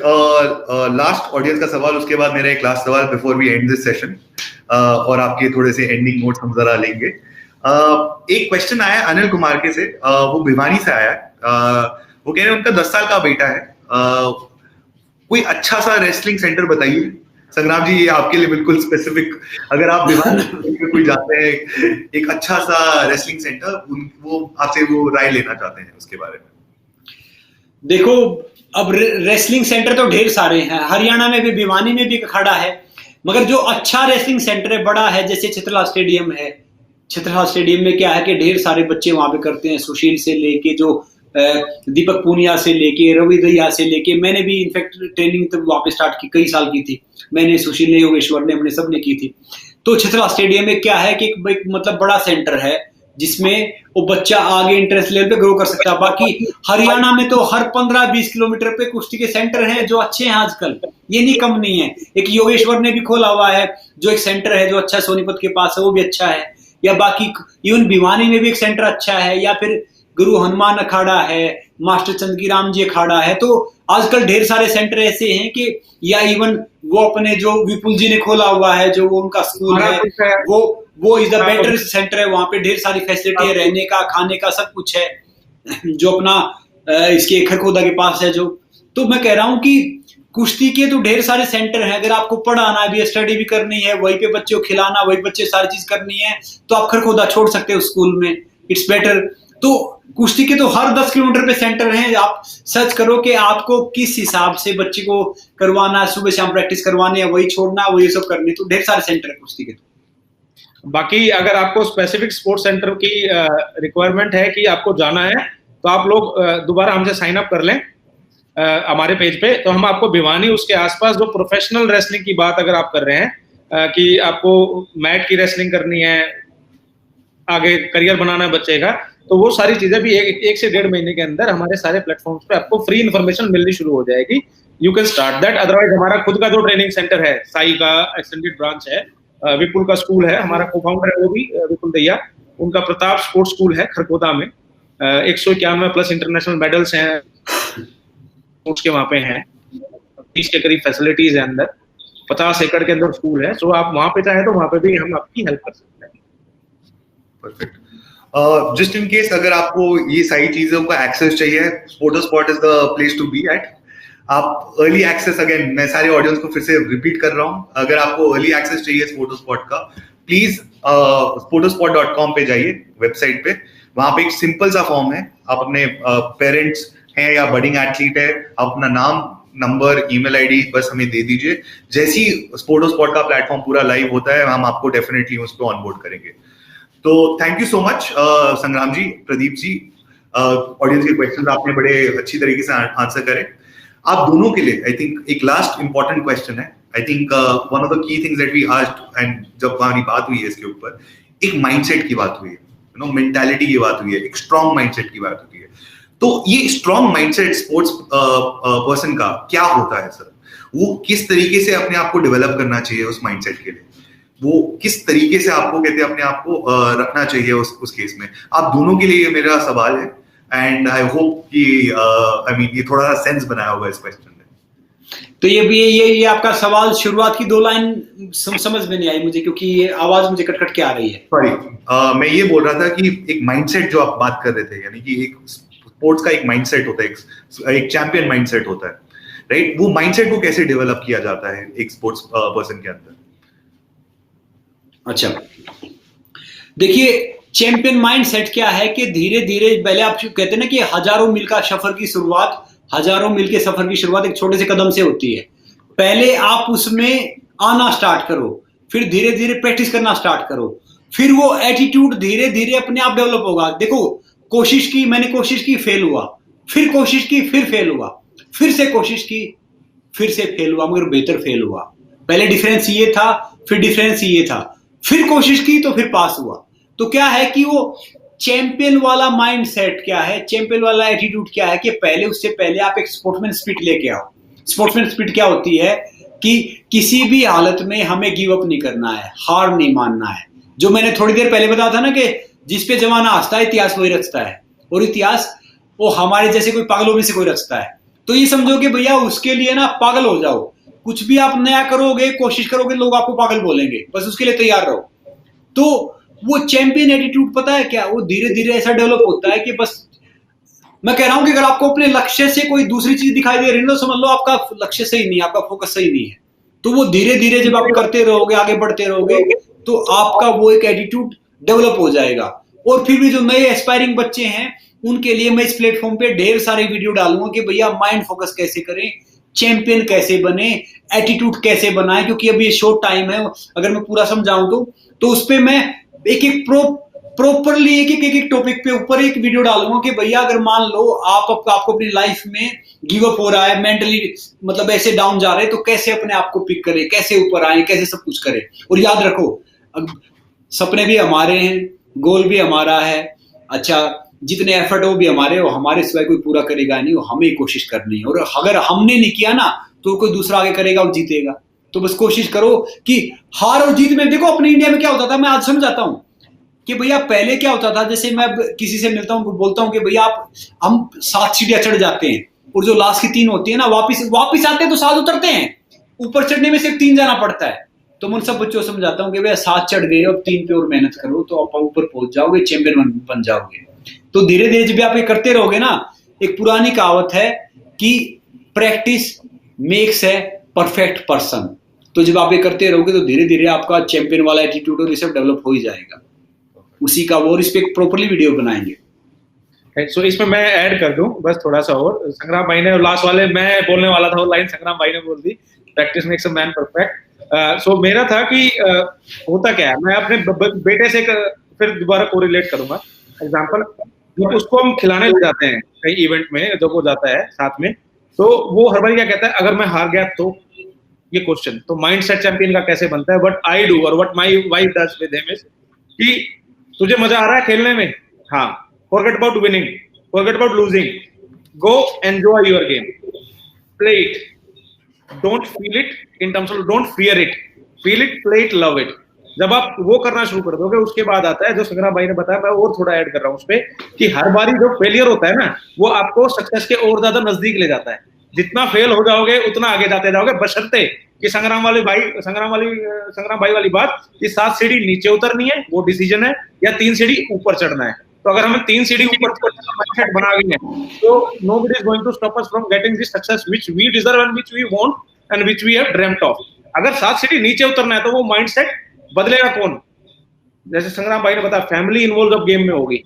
लास्ट ऑडियंस का सवाल, उसके बाद मेरा एक लास्ट सवाल before we end this session, और आपके थोड़े से एंडिंग नोट्स हम जरा लेंगे। एक क्वेश्चन आया अनिल कुमार के से, वो भिवानी से आया है। वो कह रहे हैं उनका 10 साल का बेटा है, कोई अच्छा सा रेसलिंग सेंटर बताइए। संग्राम जी, ये आपके लिए बिल्कुल स्पेसिफिक, अगर आप भिवानी में कोई जाते हैं एक अच्छा सा रेसलिंग सेंटर, वो आपसे वो राय लेना चाहते हैं उसके बारे में। देखो, अब रेसलिंग सेंटर तो ढेर सारे हैं, हरियाणा में भी, भिवानी में भी खड़ा है, मगर जो अच्छा रेसलिंग सेंटर है, बड़ा है, जैसे चित्रला स्टेडियम है। चित्रला स्टेडियम में क्या है कि ढेर सारे बच्चे वहां पे करते हैं, सुशील से लेके जो दीपक पूनिया से लेके रवि दहिया से लेके, मैंने भी इनफैक्ट ट्रेनिंग तो वहां पे स्टार्ट की, कई साल की थी मैंने, सुशील ने, योगेश्वर ने, हमने सबने की थी। तो चित्रला स्टेडियम में क्या है कि एक मतलब बड़ा सेंटर है जिसमें वो बच्चा आगे इंटरेस्ट लेवल पे ग्रो कर सकता है। बाकी हरियाणा में तो हर 15-20 किलोमीटर पे कुश्ती के सेंटर हैं जो अच्छे हैं आजकल, ये नहीं कम नहीं है। एक योगेश्वर ने भी खोला हुआ है जो एक सेंटर है जो अच्छा सोनीपत के पास है, वो भी अच्छा है। या बाकी इवन भिवानी में भी एक सेंटर अच्छा है, या फिर गुरु हनुमान अखाड़ा है, मास्टर चंदगी राम जी अखाड़ा है। तो आजकल ढेर सारे सेंटर ऐसे हैं कि, या इवन वो अपने जो विपुल जी ने खोला हुआ है, जो वो उनका स्कूल है, वो इज द बेटर सेंटर है। वहां पे ढेर सारी फैसिलिटी है, रहने का, खाने का, सब कुछ है, जो अपना इसके खरखोदा के पास है जो। तो मैं कह रहा हूं कि कुश्ती के तो ढेर सारे सेंटर हैं। अगर आपको पढ़ाना भी, स्टडी भी करनी है, वहीं पे बच्चे को खिलाना, वही बच्चे सारी चीज करनी है, तो आप खरखोदा छोड़ सकते हो स्कूल में, इट्स बेटर। तो कुश्ती के तो हर 10 किलोमीटर पे सेंटर हैं। आप सर्च करो कि आपको किस हिसाब से बच्चे को करवाना, सुबह शाम प्रैक्टिस करवानी है, वही छोड़ना, वही सब करनी। तो ढेर सारे सेंटर है कुश्ती के। बाकी अगर आपको स्पेसिफिक स्पोर्ट्स सेंटर की रिक्वायरमेंट है कि आपको जाना है, तो आप लोग दोबारा हमसे साइन अप कर लें हमारे पेज पे। तो हम आपको भिवानी, उसके आसपास जो प्रोफेशनल रेसलिंग की बात अगर आप कर रहे हैं कि आपको मैट की रेसलिंग करनी है, आगे करियर बनाना है बच्चे का, तो वो सारी चीजें भी एक से 1.5 महीने के अंदर हमारे सारे प्लेटफॉर्म्स पे आपको फ्री इन्फॉर्मेशन मिलनी शुरू हो जाएगी। You can start that. Otherwise हमारा खुद का जो ट्रेनिंग सेंटर है, साई का एक्सटेंडेड ब्रांच है, विपुल का स्कूल है, हमारा को-फाउंडर है वो भी विपुल दहिया, उनका प्रताप स्पोर्ट्स स्कूल है खरगोदा में। 191 प्लस इंटरनेशनल मेडल्स हैं उसके वहां पे हैं, 30 के करीब फैसिलिटीज है अंदर, 50 एकड़ के अंदर स्कूल है। सो आप वहां पे चाहे तो वहां पे भी हम आपकी हेल्प कर सकते हैं। परफेक्ट। जस्ट इन केस अगर आपको ये सारी चीजों का एक्सेस चाहिए, Sportospot is the place to be at. आप अर्ली एक्सेस, अगेन मैं सारे ऑडियंस को फिर से रिपीट कर रहा हूँ, अगर आपको अर्ली एक्सेस चाहिए स्पोर्टोस्पॉट का, प्लीज sportospot.com पे जाइए, वेबसाइट पे। वहां पे एक सिंपल सा फॉर्म है, आप अपने पेरेंट्स हैं या बडिंग एथलीट है, आप अपना नाम, नंबर, ईमेल आईडी बस हमें दे दीजिए। जैसे ही स्पोर्टोस्पॉट का प्लेटफॉर्म पूरा लाइव होता है, हम आपको डेफिनेटली उस पर ऑनबोर्ड करेंगे। तो थैंक यू सो मच संग्राम जी, प्रदीप जी, ऑडियंस के क्वेश्चंस आपने बड़े अच्छी तरीके से आंसर करे। आप दोनों के लिए आई थिंक एक लास्ट इंपॉर्टेंट क्वेश्चन है। I think one of the key things that we asked, and जब हमारी बात हुई है इसके ऊपर, एक माइंडसेट की बात हुई है, यू नो, मेंटालिटी की बात हुई है, एक स्ट्रॉन्ग माइंडसेट की बात हुई है। तो ये स्ट्रॉन्ग माइंडसेट स्पोर्ट्स पर्सन का क्या होता है सर? वो किस तरीके से अपने आप को डेवलप करना चाहिए उस माइंडसेट के लिए? वो किस तरीके से आपको कहते हैं अपने आप को रखना चाहिए उस केस में? आप दोनों के लिए मेरा सवाल है, एंड आई होप कि आई मीन ये थोड़ा सा सेंस बनाया होगा इस क्वेश्चन में। तो ये आपका सवाल, शुरुआत की 2 लाइन समझ में नहीं आई मुझे, क्योंकि ये आवाज मुझे कट-कट के आ रही है। सॉरी, मैं ये बोल रहा था कि एक माइंडसेट जो आप बात कर रहे थे, यानी कि एक स्पोर्ट्स का एक माइंडसेट होता है, एक चैंपियन माइंडसेट होता है, राइट? वो माइंडसेट को कैसे डेवलप किया जाता है एक स्पोर्ट्स पर्सन के अंदर? अच्छा, देखिए, चैंपियन माइंडसेट क्या है कि धीरे धीरे, पहले आप कहते हैं ना कि हजारों मील के सफर की शुरुआत एक छोटे से कदम से होती है। पहले आप उसमें आना स्टार्ट करो, फिर धीरे धीरे प्रैक्टिस करना स्टार्ट करो, फिर वो एटीट्यूड धीरे धीरे अपने आप डेवलप होगा। देखो, मैंने कोशिश की, फेल हुआ, फिर कोशिश की, फिर फेल हुआ, फिर से कोशिश की, फिर से फेल हुआ, मगर बेहतर फेल हुआ। पहले डिफरेंस ये था, फिर डिफरेंस ये था, फिर कोशिश की तो फिर पास हुआ। तो क्या है कि वो चैंपियन वाला माइंडसेट क्या है, चैंपियन वाला एटीट्यूड क्या है कि उससे पहले आप एक स्पोर्ट्समैन स्पिरिट लेके आओ। स्पोर्ट्समैन स्पिरिट क्या होती है कि किसी भी हालत में हमें गिव अप नहीं करना है, हार नहीं मानना है। जो मैंने थोड़ी देर पहले बताया था ना कि जिस पे जमाना हंसता है इतिहास वही रचता है, और इतिहास वो हमारे जैसे कोई पागलों में से कोई रचता है। तो ये समझो कि भैया उसके लिए ना पागल हो जाओ, कुछ भी आप नया करोगे, कोशिश करोगे, लोग आपको पागल बोलेंगे, बस उसके लिए तैयार रहो। तो वो चैंपियन एटीट्यूड पता है क्या, वो धीरे धीरे ऐसा डेवलप होता है कि बस मैं कह रहा हूं कि अगर आपको अपने लक्ष्य से कोई दूसरी चीज दिखाई दे रही है तो समझ लो आपका लक्ष्य सही नहीं है, आपका फोकस सही नहीं है। तो वो धीरे धीरे जब आप करते रहोगे, आगे बढ़ते रहोगे, तो आपका वो एक एटीट्यूड डेवलप हो जाएगा। और फिर भी जो नए एस्पायरिंग बच्चे हैं उनके लिए मैं इस प्लेटफॉर्म पे ढेर सारे वीडियो डालूंगा कि भैया माइंड फोकस कैसे करें, चैंपियन कैसे बने, एटीट्यूड कैसे बनाएं, क्योंकि अभी ये शॉर्ट टाइम है। अगर मैं पूरा समझाऊं तो उस पर मैं एक प्रॉपरली एक टॉपिक पे ऊपर एक वीडियो डालूंगा कि भैया अगर मान लो आपको अपनी लाइफ में गिव अप हो रहा है, मेंटली मतलब ऐसे डाउन जा रहे हैं, तो कैसे अपने आप को पिक करें, कैसे ऊपर आए, कैसे सब कुछ करें। और याद रखो सपने भी हमारे हैं, गोल भी हमारा है, अच्छा जितने एफर्ट हो भी हमारे, वो हमारे सिवाय कोई पूरा करेगा नहीं, वो हमें ही कोशिश करनी है। और अगर हमने नहीं किया ना तो कोई दूसरा आगे करेगा और जीतेगा। तो बस कोशिश करो कि हार और जीत में, देखो अपने इंडिया में क्या होता था, मैं आज समझाता हूं कि भैया पहले क्या होता था। जैसे मैं किसी से मिलता हूं, बोलता हूं कि भैया हम 7 सीढ़ियां चढ़ जाते हैं और जो लास्ट की 3 होती है ना, वापिस आते हैं तो 7 उतरते हैं, ऊपर चढ़ने में सिर्फ 3 जाना पड़ता है। तो मैं उन सब बच्चों को समझाता हूँ कि भैया 7 चढ़ गए, अब 3 पे और मेहनत करो तो आप ऊपर पहुंच जाओगे, चैंपियन बन जाओगे। तो धीरे धीरे जब आप ये करते रहोगे ना, एक पुरानी कहावत है कि practice makes a perfect person. तो जब आप ये करते रहोगे तो धीरे धीरे आपका चैंपियन वाला एटीट्यूड और ये सब डेवलप हो ही जाएगा। उसी का वो इस पे प्रॉपर्ली वीडियो बनाएंगे। सो इसमें मैं ऐड कर दूं बस थोड़ा सा और, संग्राम भाई ने लास्ट वाले मैं बोलने वाला था वो लाइन संग्राम भाई ने बोल दी, practice makes a man perfect. So मेरा था कि होता क्या है, मैं अपने बेटे से फिर दोबारा कोरिलेट करूंगा एग्जांपल। जब उसको हम खिलाने ले जाते हैं कहीं इवेंट में, जब वो जाता है साथ में, तो वो हर बार क्या कहता है, अगर मैं हार गया तो ये क्वेश्चन। तो माइंडसेट चैंपियन का कैसे बनता है, व्हाट आई डू और what my wife does with him is कि तुझे मजा आ रहा है खेलने में, हाँ, forget about winning, forget about losing, go enjoy your game, play it, don't feel it in terms of don't fear it, feel it, play it, love it. जब आप वो करना शुरू कर दोगे, उसके बाद आता है जो संग्राम भाई ने बताया, मैं और थोड़ा ऐड कर रहा हूं उस पर, कि हर बारी जो फेलियर होता है ना, वो आपको सक्सेस के और ज्यादा नजदीक ले जाता है। जितना फेल हो जाओगे उतना आगे जाते जाओगे, बशर्ते कि संग्राम भाई वाली बात कि 7 सीढ़ी नीचे उतरनी है, वो डिसीजन है, या 3 सीढ़ी ऊपर चढ़ना है। तो अगर हमें 3 सीढ़ी ऊपर माइंडसेट बना गए हैं, तो nobody is going to stop us from getting this success which we deserve and which we want and which we have dreamed of. अगर 7 सीढ़ी नीचे उतरना है तो वो माइंडसेट बदलेगा कौन? जैसे संग्राम भाई ने बताया, फैमिली इन्वॉल्व अब गेम में होगी,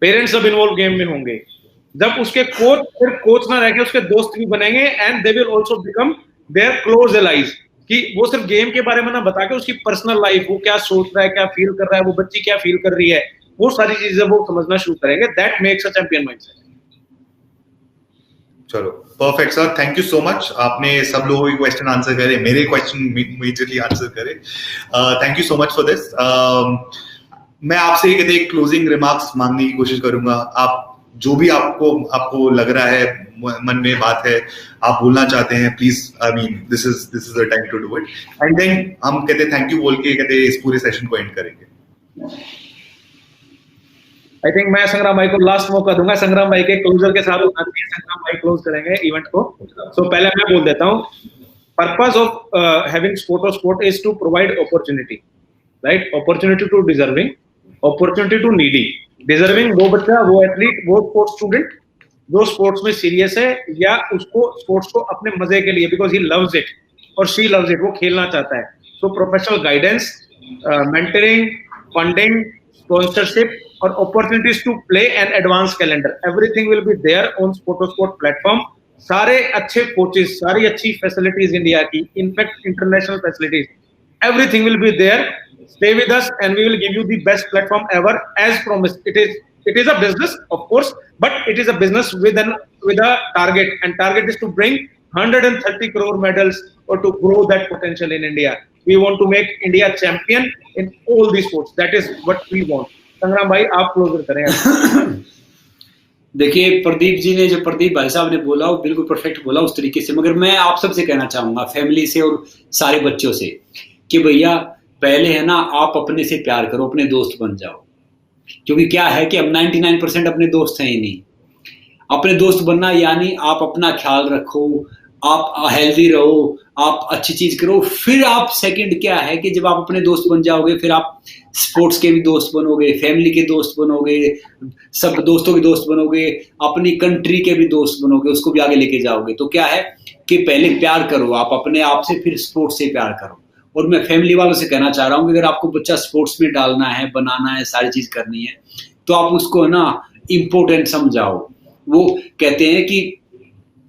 पेरेंट्स अब इन्वॉल्व गेम में होंगे, जब उसके कोच सिर्फ कोच ना रह के उसके दोस्त भी बनेंगे, and they will also become their close allies, कि वो सिर्फ गेम के बारे में ना बता के उसकी पर्सनल लाइफ, वो क्या सोच रहा है, क्या फील कर रहा है, वो बच्ची क्या फील कर रही है, वो सारी चीजें वो समझना शुरू करेंगे। That makes a champion mindset. चलो perfect sir, thank you so much. आपने सब लोगों के क्वेश्चन आंसर करे, मेरे क्वेश्चन मेजरली आंसर करे। Thank you so much for this. मैं आपसे कहते एक क्लोजिंग रिमार्क्स मांगने की कोशिश करूंगा। आप जो भी आपको लग रहा है, मन में बात है, आप बोलना चाहते हैं, please, I mean this is the time to do it. And then हम कहते थैंक यू बोल के कहते इस पूरे सेशन को एंड करेंगे। आई थिंक मैं संग्राम भाई को लास्ट मौका दूंगा, संग्राम भाई के क्लोजर के साथ संग्राम भाई क्लोज करेंगे इवेंट को। सो पहले मैं बोल देता हूँ, purpose of having sport is to provide opportunity, right? Opportunity to deserving, opportunity to needy. Deserving वो बच्चा, वो एथलीट, वो स्पोर्ट्स स्टूडेंट जो स्पोर्ट्स में सीरियस है, या उसको स्पोर्ट्स को अपने मजे के लिए, बिकॉज ही लव्स इट और शी लव्स इट, वो खेलना चाहता है। So professional guidance, mentoring, funding, sponsorship और opportunities to play and advance calendar, everything will be there on sport platform. सारे अच्छे कोचेस, सारी अच्छी फैसिलिटीज इंडिया की, in fact international facilities, everything will be there. Stay with us and we will give you the best platform ever as promised. It is a business, of course, but it is a business with a target, and target is to bring 130 crore medals or to grow that potential in India. We want to make India champion in all these sports. That is what we want. संग्राम भाई आप close करें। देखिए प्रदीप जी ने, जो प्रदीप भाई साहब ने बोला वो बिल्कुल परफेक्ट बोला उस तरीके से, मगर मैं आप सबसे कहना चाहूंगा, फैमिली से और सारे बच्चों से, कि भैया पहले है ना आप अपने से प्यार करो, अपने दोस्त बन जाओ। क्योंकि क्या है कि अब 99% अपने दोस्त हैं ही नहीं। अपने दोस्त बनना यानी आप अपना ख्याल रखो, आप हेल्दी रहो, आप अच्छी चीज करो, फिर आप सेकंड क्या है कि जब आप अपने दोस्त बन जाओगे फिर आप स्पोर्ट्स के भी दोस्त बनोगे, फैमिली के दोस्त बनोगे, सब दोस्तों के दोस्त बनोगे, अपनी कंट्री के भी दोस्त बनोगे, उसको भी आगे लेके जाओगे। तो क्या है कि पहले प्यार करो आप अपने आप से, फिर स्पोर्ट्स से प्यार करो। और मैं फैमिली वालों से कहना चाह रहा हूँ कि अगर आपको बच्चा स्पोर्ट्स में डालना है, बनाना है, सारी चीज करनी है, तो आप उसको है ना इम्पोर्टेंट समझाओ। वो कहते हैं कि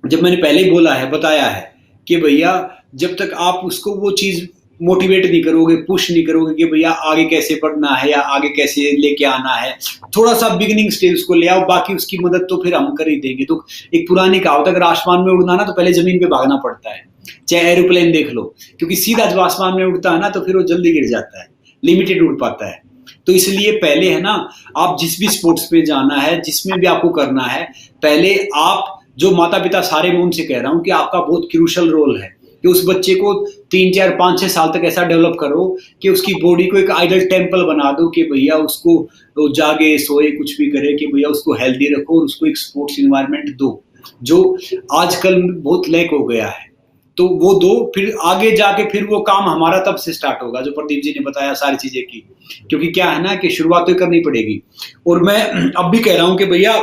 जब मैंने पहले ही बोला है, बताया है कि भैया जब तक आप उसको वो चीज मोटिवेट नहीं करोगे, पुश नहीं करोगे कि भैया आगे कैसे पढ़ना है या आगे कैसे लेके आना है, थोड़ा सा बिगिनिंग स्टेज उसको ले आओ, बाकी उसकी मदद तो फिर हम कर ही देंगे। तो एक पुरानी कहावत, अगर आसमान में उड़ना ना तो पहले जमीन पे भागना पड़ता है। चाहे एरोप्लेन देख लो, क्योंकि सीधा जब आसमान में उड़ता है ना तो फिर वो जल्दी गिर जाता है, लिमिटेड उड़ पाता है। तो इसलिए पहले है ना आप जिस भी स्पोर्ट्स में जाना है, जिसमें भी आपको करना है, पहले आप जो माता पिता सारे, मैं उनसे कह रहा हूं कि आपका बहुत क्रूशल रोल है कि उस बच्चे को 3, 4, 5, 6 साल तक ऐसा डेवलप करो कि उसकी बॉडी को एक आइडल टेम्पल बना दो कि भैया उसको तो जागे सोए कुछ भी करे, कि भैया उसको हेल्दी रखो और उसको एक स्पोर्ट्स इन्वायरमेंट दो, जो आजकल बहुत लैक हो गया है। तो वो दो, फिर आगे जाके फिर वो काम हमारा तब से स्टार्ट होगा, जो प्रदीप जी ने बताया सारी चीजें की। क्योंकि क्या है ना कि शुरुआत तो करनी पड़ेगी। और मैं अब भी कह रहा हूं कि भैया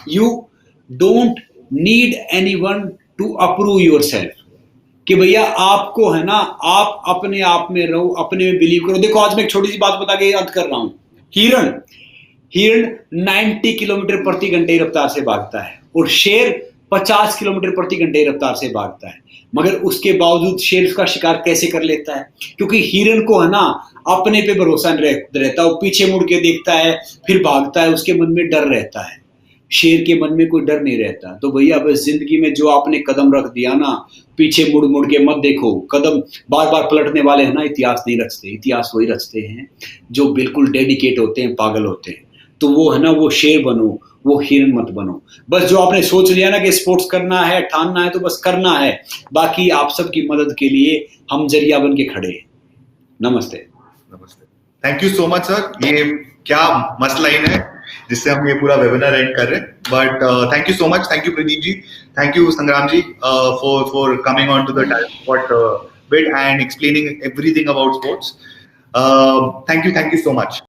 you don't need anyone to approve yourself, कि भैया आपको है ना आप अपने आप में रहो, अपने में बिलीव करो। देखो आज मैं एक छोटी सी बात बता के अंत कर रहा हूं। हिरण 90 किलोमीटर प्रति घंटे रफ्तार से भागता है और शेर 50 किलोमीटर प्रति घंटे रफ्तार से भागता है, मगर उसके बावजूद शेर उसका शिकार कैसे कर लेता है? क्योंकि हिरण को है ना अपने पे भरोसा रहता है, वो पीछे मुड़ के देखता है फिर भागता है, उसके मन में डर रहता है। शेर के मन में कोई डर नहीं रहता। तो भैया बस जिंदगी में जो आपने कदम रख दिया ना, पीछे मुड़ मुड़ के मत देखो। कदम बार बार पलटने वाले है ना इतिहास नहीं रचते, इतिहास वही रचते हैं जो बिल्कुल डेडिकेट होते हैं, पागल होते हैं। तो वो है ना वो शेर बनो, वो हिरण मत बनो। बस जो आपने सोच लिया ना कि स्पोर्ट्स करना है, ठानना है, तो बस करना है। बाकी आप सबकी मदद के लिए हम जरिया बन के खड़े हैं। नमस्ते। नमस्ते। Thank you so much sir. ये क्या मस्त लाइन है जिससे हम ये पूरा वेबिनार एंड कर रहे हैं। But thank you so much. Thank you Pradeep ji, thank you Sangram ji for coming on to the time bit and explaining everything about sports. Thank you so much.